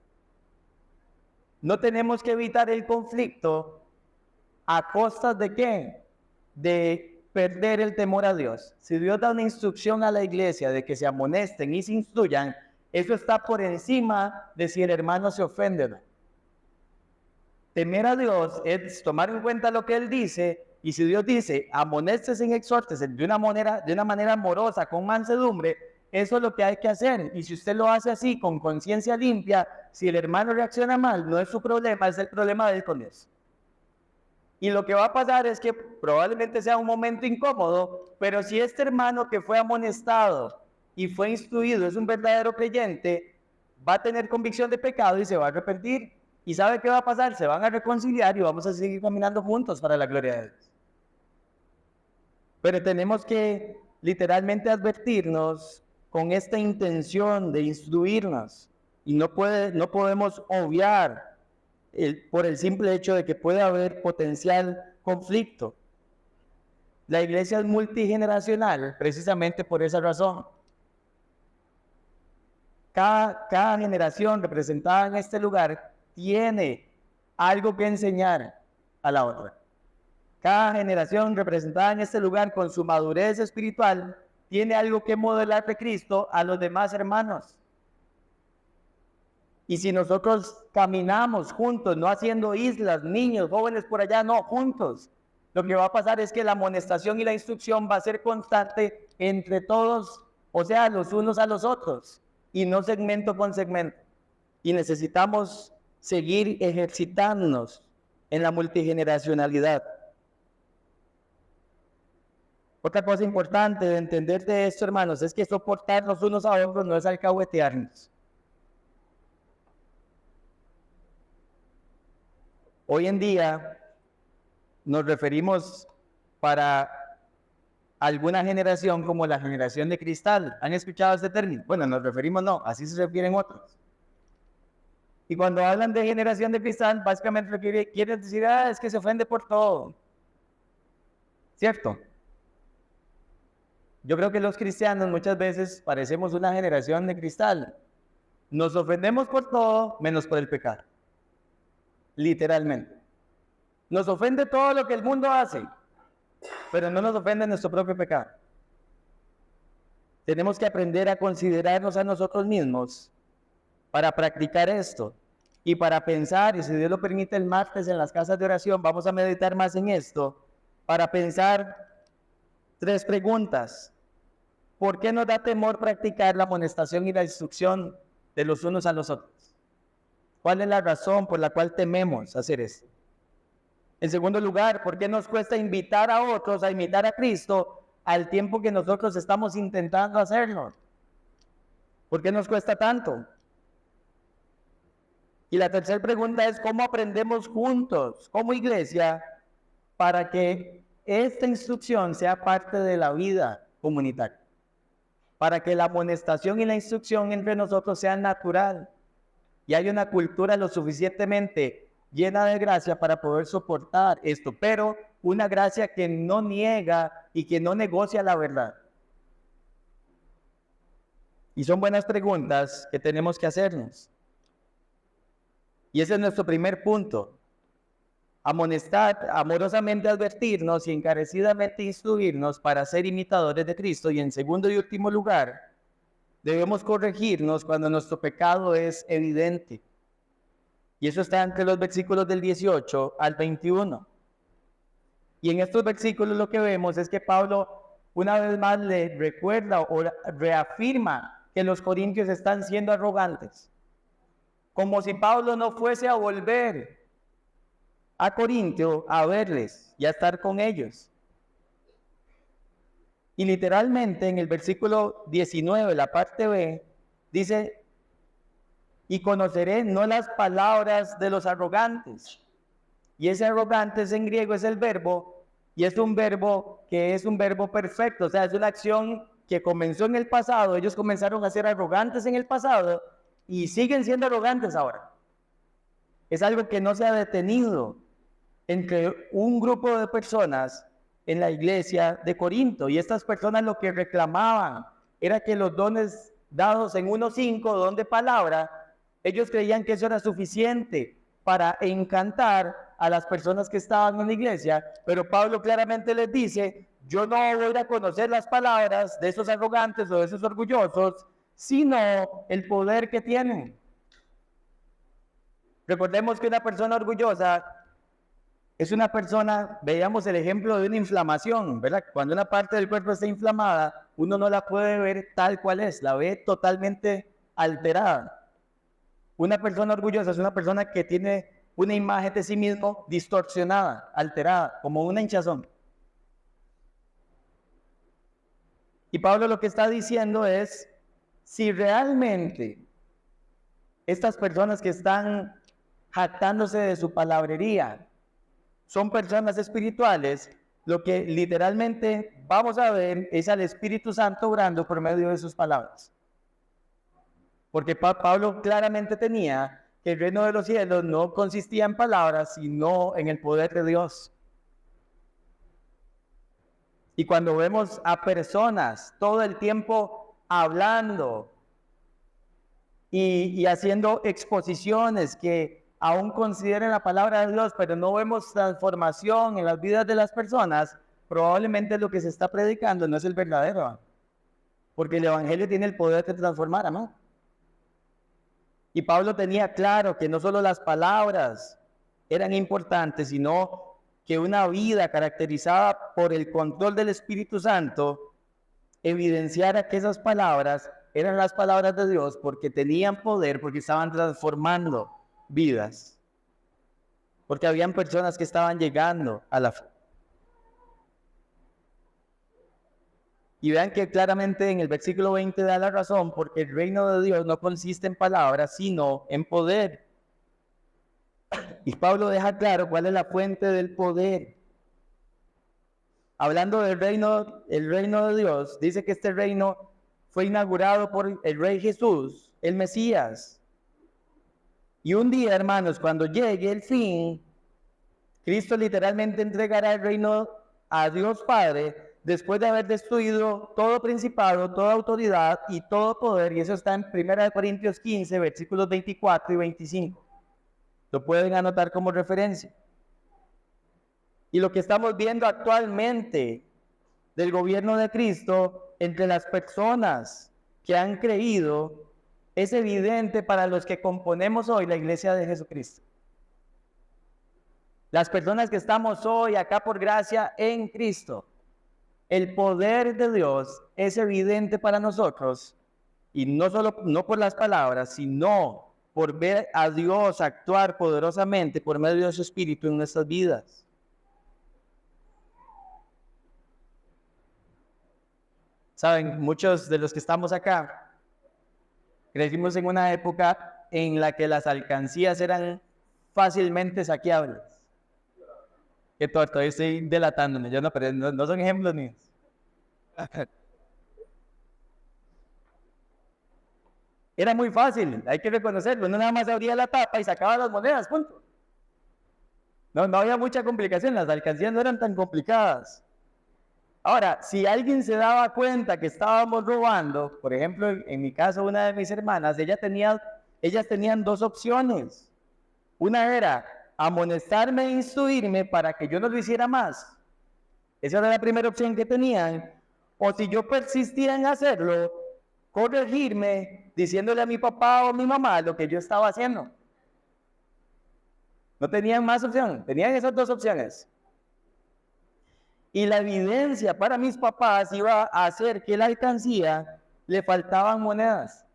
No tenemos que evitar el conflicto a costas de ¿qué? De perder el temor a Dios. Si Dios da una instrucción a la iglesia de que se amonesten y se instruyan, eso está por encima de si el hermano se ofende o no. Temer a Dios es tomar en cuenta lo que Él dice, y si Dios dice, amonéstese y exhórtese de una manera amorosa, con mansedumbre, eso es lo que hay que hacer. Y si usted lo hace así, con conciencia limpia, si el hermano reacciona mal, no es su problema, es el problema de él con Dios. Y lo que va a pasar es que probablemente sea un momento incómodo, pero si este hermano que fue amonestado y fue instruido es un verdadero creyente, va a tener convicción de pecado y se va a arrepentir. ¿Y sabe qué va a pasar? Se van a reconciliar y vamos a seguir caminando juntos para la gloria de Dios. Pero tenemos que literalmente advertirnos con esta intención de instruirnos. Y no podemos obviar por el simple hecho de que puede haber potencial conflicto. La iglesia es multigeneracional precisamente por esa razón. Cada generación representada en este lugar tiene algo que enseñar a la otra. Cada generación representada en este lugar con su madurez espiritual tiene algo que modelar de Cristo a los demás hermanos. Y si nosotros caminamos juntos, no haciendo islas, niños, jóvenes por allá, no, juntos, lo que va a pasar es que la amonestación y la instrucción va a ser constante entre todos, o sea, los unos a los otros, y no segmento con segmento. Y necesitamos seguir ejercitándonos en la multigeneracionalidad. Otra cosa importante de entender de esto, hermanos, es que soportarnos unos a otros no es alcahuetearnos. Hoy en día nos referimos para alguna generación como la generación de cristal. ¿Han escuchado este término? Bueno, nos referimos no, así se refieren otros. Y cuando hablan de generación de cristal, básicamente lo que quieren decir es que se ofende por todo. ¿Cierto? Yo creo que los cristianos muchas veces parecemos una generación de cristal. Nos ofendemos por todo menos por el pecado. Literalmente. Nos ofende todo lo que el mundo hace, pero no nos ofende nuestro propio pecado. Tenemos que aprender a considerarnos a nosotros mismos para practicar esto y para pensar, y si Dios lo permite el martes en las casas de oración, vamos a meditar más en esto, para pensar 3 preguntas. ¿Por qué nos da temor practicar la amonestación y la instrucción de los unos a los otros? ¿Cuál es la razón por la cual tememos hacer esto? En segundo lugar, ¿por qué nos cuesta invitar a otros a imitar a Cristo al tiempo que nosotros estamos intentando hacerlo? ¿Por qué nos cuesta tanto? Y la tercera pregunta es, ¿cómo aprendemos juntos como iglesia para que esta instrucción sea parte de la vida comunitaria? Para que la amonestación y la instrucción entre nosotros sea natural y haya una cultura lo suficientemente llena de gracia para poder soportar esto, pero una gracia que no niega y que no negocia la verdad. Y son buenas preguntas que tenemos que hacernos. Y ese es nuestro primer punto. Amonestar, amorosamente advertirnos y encarecidamente instruirnos para ser imitadores de Cristo. Y en segundo y último lugar, debemos corregirnos cuando nuestro pecado es evidente. Y eso está entre los versículos del 18 al 21. Y en estos versículos lo que vemos es que Pablo una vez más le recuerda o reafirma que los corintios están siendo arrogantes. Como si Pablo no fuese a volver a Corintio a verles y a estar con ellos. Y literalmente en el versículo 19, la parte B, dice, y conoceré no las palabras de los arrogantes. Y ese arrogantes en griego es el verbo, y es un verbo que es un verbo perfecto, o sea, es una acción que comenzó en el pasado, ellos comenzaron a ser arrogantes en el pasado, y siguen siendo arrogantes ahora. Es algo que no se ha detenido entre un grupo de personas en la iglesia de Corinto, y estas personas lo que reclamaban era que los dones dados en 1:5, don de palabra, ellos creían que eso era suficiente para encantar a las personas que estaban en la iglesia, pero Pablo claramente les dice, yo no voy a conocer las palabras de esos arrogantes o de esos orgullosos, sino el poder que tienen. Recordemos que una persona orgullosa es una persona, veíamos el ejemplo de una inflamación, ¿verdad? Cuando una parte del cuerpo está inflamada, uno no la puede ver tal cual es, la ve totalmente alterada. Una persona orgullosa es una persona que tiene una imagen de sí mismo distorsionada, alterada, como una hinchazón. Y Pablo lo que está diciendo es, si realmente estas personas que están jactándose de su palabrería son personas espirituales, lo que literalmente vamos a ver es al Espíritu Santo obrando por medio de sus palabras. Porque Pablo claramente tenía que el reino de los cielos no consistía en palabras, sino en el poder de Dios. Y cuando vemos a personas todo el tiempo hablando y haciendo exposiciones que aún consideren la palabra de Dios, pero no vemos transformación en las vidas de las personas, probablemente lo que se está predicando no es el verdadero, porque el evangelio tiene el poder de transformar, ¿no? Y Pablo tenía claro que no solo las palabras eran importantes, sino que una vida caracterizada por el control del Espíritu Santo evidenciara que esas palabras eran las palabras de Dios porque tenían poder, porque estaban transformando vidas, porque habían personas que estaban llegando a la fe. Y vean que claramente en el versículo 20 da la razón, porque el reino de Dios no consiste en palabras, sino en poder. Y Pablo deja claro cuál es la fuente del poder. Hablando del reino, el reino de Dios, dice que este reino fue inaugurado por el Rey Jesús, el Mesías. Y un día, hermanos, cuando llegue el fin, Cristo literalmente entregará el reino a Dios Padre, después de haber destruido todo principado, toda autoridad y todo poder, y eso está en 1 Corintios 15, versículos 24 y 25. Lo pueden anotar como referencia. Y lo que estamos viendo actualmente del gobierno de Cristo entre las personas que han creído es evidente para los que componemos hoy la iglesia de Jesucristo. Las personas que estamos hoy acá por gracia en Cristo. El poder de Dios es evidente para nosotros, y no por las palabras, sino por ver a Dios actuar poderosamente por medio de su Espíritu en nuestras vidas. Saben, muchos de los que estamos acá crecimos en una época en la que las alcancías eran fácilmente saqueables. Que todavía estoy delatándome, yo no, pero no son ejemplos míos. Era muy fácil, hay que reconocerlo. Uno nada más abría la tapa y sacaba las monedas, punto. No había mucha complicación, las alcancías no eran tan complicadas. Ahora, si alguien se daba cuenta que estábamos robando, por ejemplo, en mi caso, una de mis hermanas, ellas tenían dos opciones. Una era amonestarme e instruirme para que yo no lo hiciera más. Esa era la primera opción que tenían. O si yo persistía en hacerlo, corregirme diciéndole a mi papá o a mi mamá lo que yo estaba haciendo. No tenían más opción, tenían esas dos opciones. Y la evidencia para mis papás iba a hacer que la alcancía le faltaban monedas.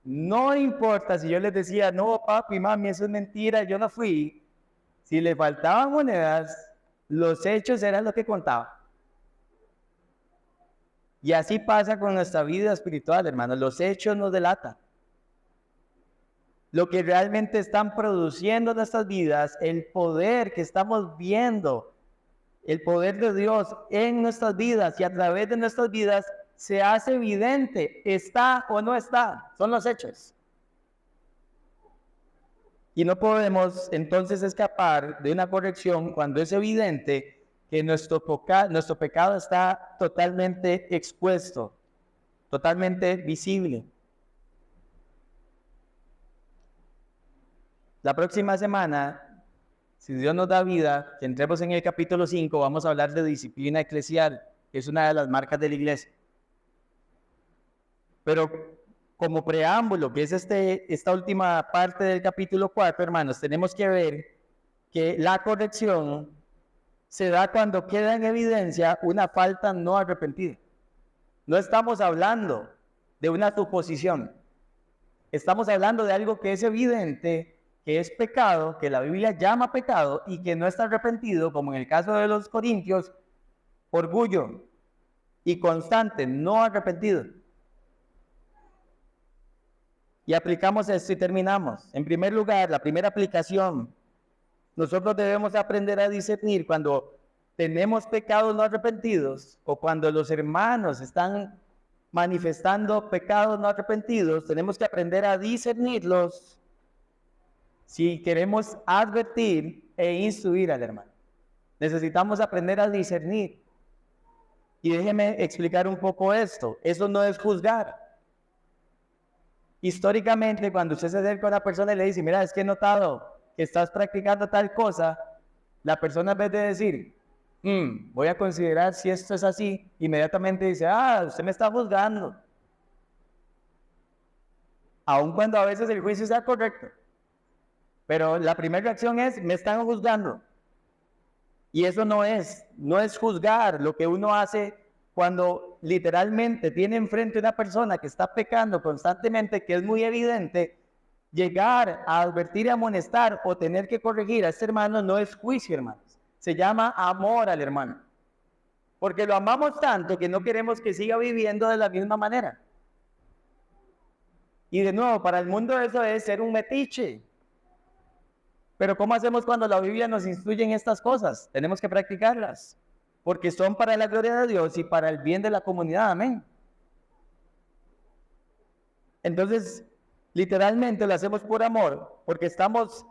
No importa si yo les decía, no, papi, mami, eso es mentira, yo no fui. Si le faltaban monedas, los hechos eran lo que contaban. Y así pasa con nuestra vida espiritual, hermanos. Los hechos nos delatan. Lo que realmente están produciendo nuestras vidas, el poder que estamos viendo, el poder de Dios en nuestras vidas y a través de nuestras vidas, se hace evidente, está o no está, son los hechos. Y no podemos entonces escapar de una corrección cuando es evidente que nuestro pecado está totalmente expuesto, totalmente visible. La próxima semana, si Dios nos da vida, que entremos en el capítulo 5, vamos a hablar de disciplina eclesial, que es una de las marcas de la iglesia. Pero como preámbulo, que es esta última parte del capítulo 4, hermanos, tenemos que ver que la corrección se da cuando queda en evidencia una falta no arrepentida. No estamos hablando de una suposición. Estamos hablando de algo que es evidente, que es pecado, que la Biblia llama pecado y que no está arrepentido, como en el caso de los corintios, orgullo y constante, no arrepentido. Y aplicamos esto y terminamos. En primer lugar, la primera aplicación, nosotros debemos aprender a discernir cuando tenemos pecados no arrepentidos o cuando los hermanos están manifestando pecados no arrepentidos. Tenemos que aprender a discernirlos si queremos advertir e instruir al hermano. Necesitamos aprender a discernir. Y déjeme explicar un poco esto. Eso no es juzgar. Históricamente, cuando usted se acerca a una persona y le dice, mira, es que he notado que estás practicando tal cosa, la persona en vez de decir, voy a considerar si esto es así, inmediatamente dice, usted me está juzgando. Aun cuando a veces el juicio sea correcto. Pero la primera reacción es, me están juzgando. Y eso no es juzgar. Lo que uno hace cuando literalmente tiene enfrente una persona que está pecando constantemente, que es muy evidente, Llegar a advertir y amonestar o tener que corregir a este hermano no es juicio, hermanos. Se llama amor al hermano. Porque lo amamos tanto que no queremos que siga viviendo de la misma manera. Y de nuevo, para el mundo eso es ser un metiche. Pero ¿cómo hacemos cuando la Biblia nos instruye en estas cosas? Tenemos que practicarlas. Porque son para la gloria de Dios y para el bien de la comunidad. Amén. Entonces, literalmente lo hacemos por amor, porque estamos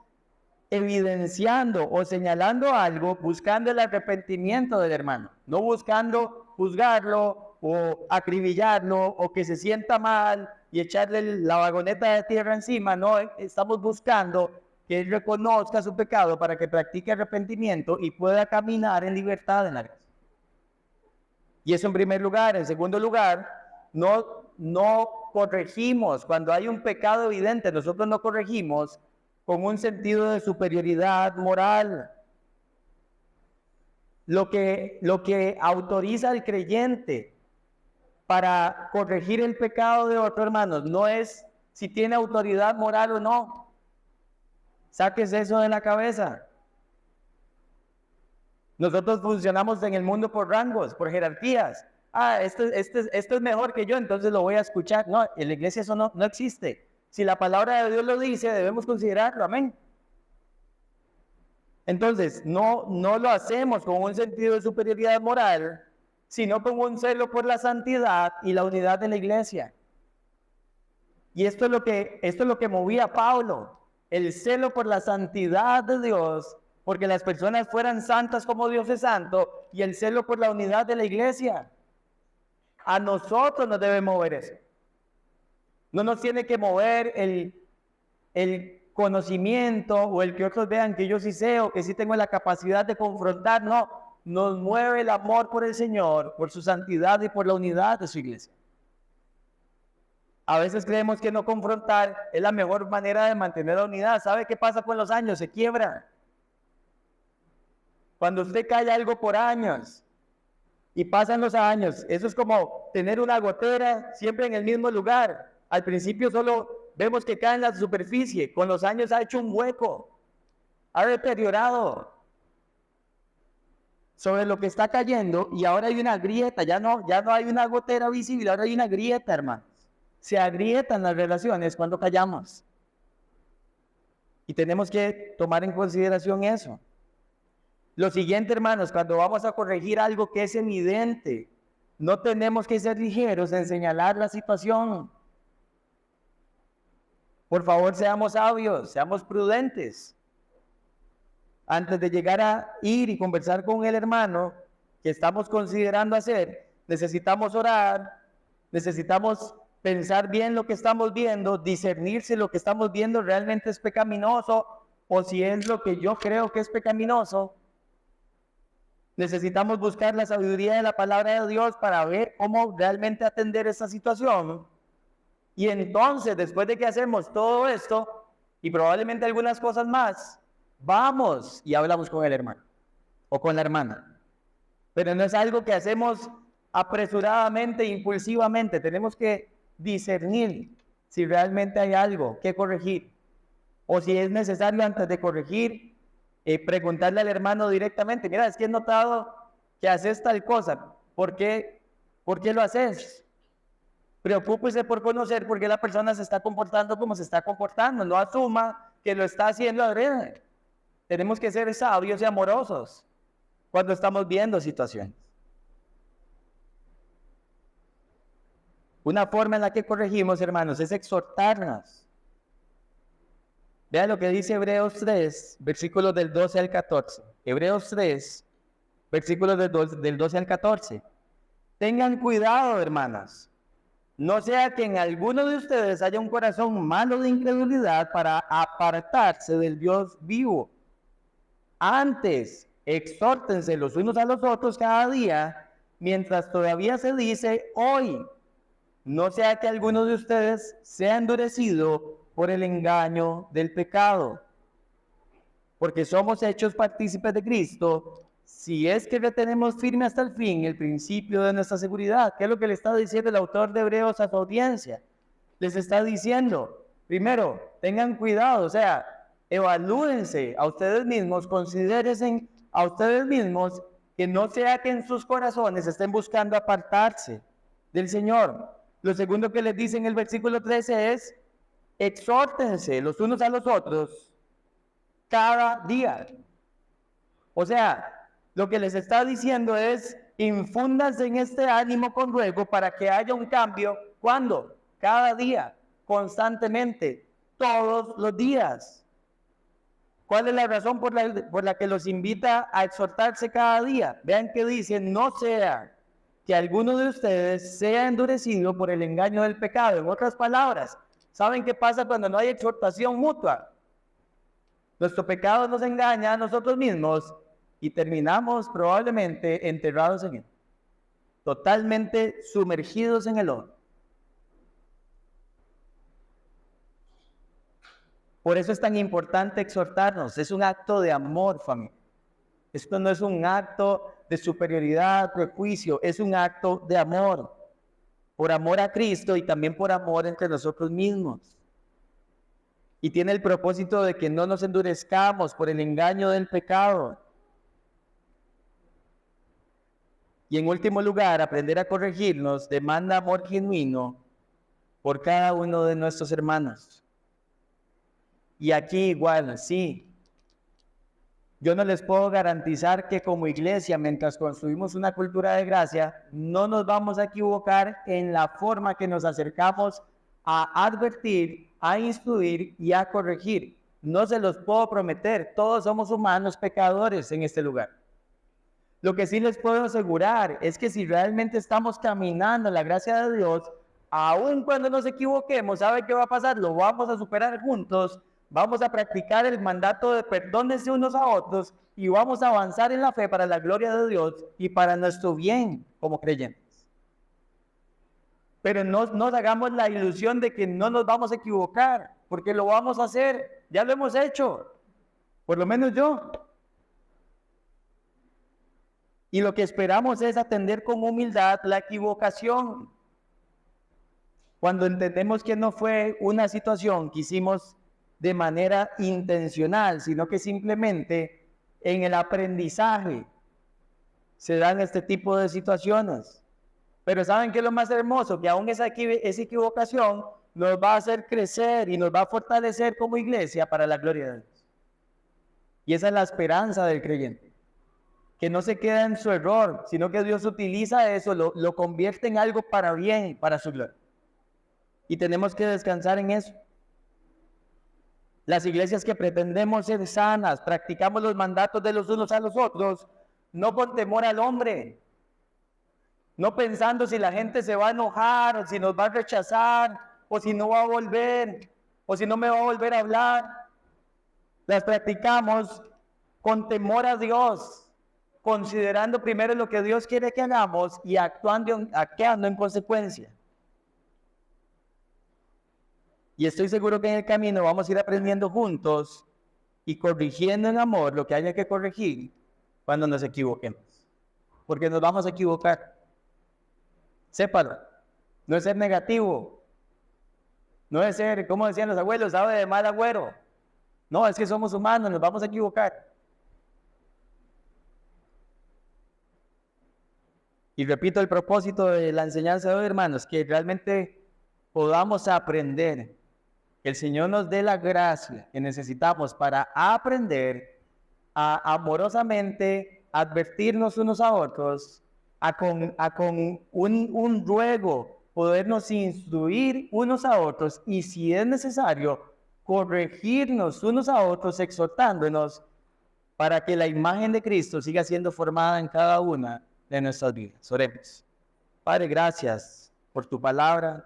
evidenciando o señalando algo, buscando el arrepentimiento del hermano, no buscando juzgarlo o acribillarlo o que se sienta mal y echarle la vagoneta de tierra encima. No, estamos buscando que él reconozca su pecado para que practique arrepentimiento y pueda caminar en libertad en la gracia. Y eso en primer lugar. En segundo lugar, no corregimos cuando hay un pecado evidente. Nosotros no corregimos con un sentido de superioridad moral. Lo que autoriza al creyente para corregir el pecado de otro, hermanos, no es si tiene autoridad moral o no. Sáquese eso de la cabeza. Nosotros funcionamos en el mundo por rangos, por jerarquías. Esto es mejor que yo, entonces lo voy a escuchar. No, en la iglesia eso no existe. Si la palabra de Dios lo dice, debemos considerarlo. Amén. Entonces, no lo hacemos con un sentido de superioridad moral, sino con un celo por la santidad y la unidad de la iglesia. Y esto es lo que movía a Pablo, el celo por la santidad de Dios, porque las personas fueran santas como Dios es santo, y el celo por la unidad de la iglesia. A nosotros nos debe mover eso. No nos tiene que mover el conocimiento o el que otros vean que yo sí sé o que sí tengo la capacidad de confrontar. No, nos mueve el amor por el Señor, por su santidad y por la unidad de su iglesia. A veces creemos que no confrontar es la mejor manera de mantener la unidad. ¿Sabe qué pasa con los años? Se quiebra. Cuando usted calla algo por años y pasan los años, eso es como tener una gotera siempre en el mismo lugar. Al principio solo vemos que cae en la superficie, con los años ha hecho un hueco, ha deteriorado sobre lo que está cayendo y ahora hay una grieta, ya no hay una gotera visible, ahora hay una grieta, hermanos. Se agrietan las relaciones cuando callamos. Y tenemos que tomar en consideración eso. Lo siguiente, hermanos, cuando vamos a corregir algo que es evidente, no tenemos que ser ligeros en señalar la situación. Por favor, seamos sabios, seamos prudentes. Antes de llegar a ir y conversar con el hermano que estamos considerando hacer, necesitamos orar, necesitamos pensar bien lo que estamos viendo, discernir si lo que estamos viendo realmente es pecaminoso o si es lo que yo creo que es pecaminoso. Necesitamos buscar la sabiduría de la palabra de Dios para ver cómo realmente atender esta situación. Y entonces, después de que hacemos todo esto, y probablemente algunas cosas más, vamos y hablamos con el hermano o con la hermana. Pero no es algo que hacemos apresuradamente, impulsivamente. Tenemos que discernir si realmente hay algo que corregir. O si es necesario antes de corregir, preguntarle al hermano directamente: mira, es que he notado que haces tal cosa. ¿Por qué lo haces? Preocúpese por conocer por qué la persona se está comportando como se está comportando. No asuma que lo está haciendo adrede. Tenemos que ser sabios y amorosos cuando estamos viendo situaciones. Una forma en la que corregimos, hermanos, es exhortarnos. Vean lo que dice Hebreos 3, versículos del 12 al 14. Hebreos 3, versículos del 12 al 14. Tengan cuidado, hermanas. No sea que en alguno de ustedes haya un corazón malo de incredulidad para apartarse del Dios vivo. Antes, exhórtense los unos a los otros cada día, mientras todavía se dice hoy. No sea que alguno de ustedes sea endurecido por el engaño del pecado. Porque somos hechos partícipes de Cristo, si es que retenemos firme hasta el fin el principio de nuestra seguridad. ¿Qué es lo que le está diciendo el autor de Hebreos a su audiencia? Les está diciendo, Primero, tengan cuidado, o sea, evalúense a ustedes mismos, considérense a ustedes mismos, que no sea que en sus corazones estén buscando apartarse del Señor. Lo segundo que les dice en el versículo 13 es: exhórtense los unos a los otros cada día. O sea, lo que les está diciendo es: infúndanse en este ánimo con ruego para que haya un cambio. ¿Cuándo? Cada día, constantemente, todos los días. ¿Cuál es la razón por la que los invita a exhortarse cada día? Vean que dice: no sea que alguno de ustedes sea endurecido por el engaño del pecado. En otras palabras, ¿saben qué pasa cuando no hay exhortación mutua? Nuestro pecado nos engaña a nosotros mismos y terminamos probablemente enterrados en él, totalmente sumergidos en el horno. Por eso es tan importante exhortarnos. Es un acto de amor, familia. Esto no es un acto de superioridad, prejuicio, es un acto de amor. Por amor a Cristo y también por amor entre nosotros mismos. Y tiene el propósito de que no nos endurezcamos por el engaño del pecado. Y en último lugar, aprender a corregirnos demanda amor genuino por cada uno de nuestros hermanos. Y aquí igual, sí. Yo no les puedo garantizar que como iglesia, mientras construimos una cultura de gracia, no nos vamos a equivocar en la forma que nos acercamos a advertir, a instruir y a corregir. No se los puedo prometer. Todos somos humanos pecadores en este lugar. Lo que sí les puedo asegurar es que si realmente estamos caminando en la gracia de Dios, aun cuando nos equivoquemos, ¿sabe qué va a pasar? Lo vamos a superar juntos. Vamos a practicar el mandato de perdónense unos a otros y vamos a avanzar en la fe para la gloria de Dios y para nuestro bien como creyentes. Pero no nos hagamos la ilusión de que no nos vamos a equivocar, porque lo vamos a hacer, ya lo hemos hecho, por lo menos yo. Y lo que esperamos es atender con humildad la equivocación. Cuando entendemos que no fue una situación que hicimos de manera intencional, sino que simplemente en el aprendizaje se dan este tipo de situaciones. Pero ¿saben qué es lo más hermoso? Que aún esa equivocación nos va a hacer crecer y nos va a fortalecer como iglesia para la gloria de Dios. Y esa es la esperanza del creyente, que no se queda en su error, sino que Dios utiliza eso, lo convierte en algo para bien, para su gloria. Y tenemos que descansar en eso. Las iglesias que pretendemos ser sanas, practicamos los mandatos de los unos a los otros, no con temor al hombre, no pensando si la gente se va a enojar, o si nos va a rechazar, o si no va a volver, o si no me va a volver a hablar. Las practicamos con temor a Dios, considerando primero lo que Dios quiere que hagamos y actuando en consecuencia. Y estoy seguro que en el camino vamos a ir aprendiendo juntos y corrigiendo en amor lo que haya que corregir cuando nos equivoquemos. Porque nos vamos a equivocar. Sépalo. No es ser negativo. No es ser, como decían los abuelos, sabe de mal agüero. No, es que somos humanos, nos vamos a equivocar. Y repito, el propósito de la enseñanza de hoy, hermanos, que realmente podamos aprender, que el Señor nos dé la gracia que necesitamos para aprender a amorosamente advertirnos unos a otros, a con un ruego podernos instruir unos a otros y si es necesario corregirnos unos a otros exhortándonos para que la imagen de Cristo siga siendo formada en cada una de nuestras vidas. Oremos. Padre, gracias por tu palabra.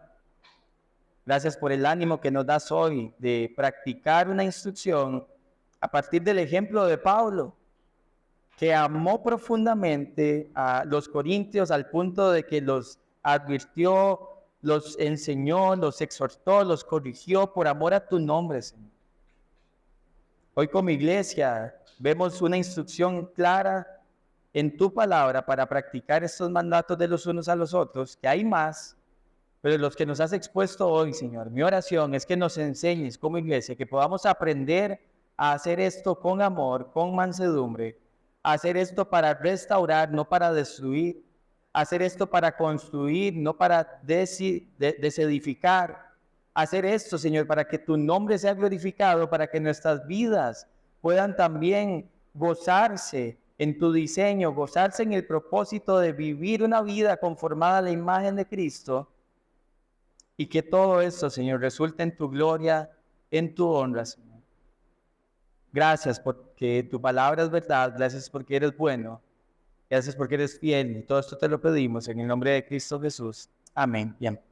Gracias por el ánimo que nos das hoy de practicar una instrucción a partir del ejemplo de Pablo, que amó profundamente a los corintios al punto de que los advirtió, los enseñó, los exhortó, los corrigió por amor a tu nombre, Señor. Hoy como iglesia vemos una instrucción clara en tu palabra para practicar estos mandatos de los unos a los otros, que hay más, pero los que nos has expuesto hoy, Señor. Mi oración es que nos enseñes como iglesia, que podamos aprender a hacer esto con amor, con mansedumbre, a hacer esto para restaurar, no para destruir, hacer esto para construir, no para desedificar, hacer esto, Señor, para que tu nombre sea glorificado, para que nuestras vidas puedan también gozarse en tu diseño, gozarse en el propósito de vivir una vida conformada a la imagen de Cristo, y que todo esto, Señor, resulte en tu gloria, en tu honra, Señor. Gracias porque tu palabra es verdad, gracias porque eres bueno, gracias porque eres fiel, y todo esto te lo pedimos en el nombre de Cristo Jesús. Amén. Bien.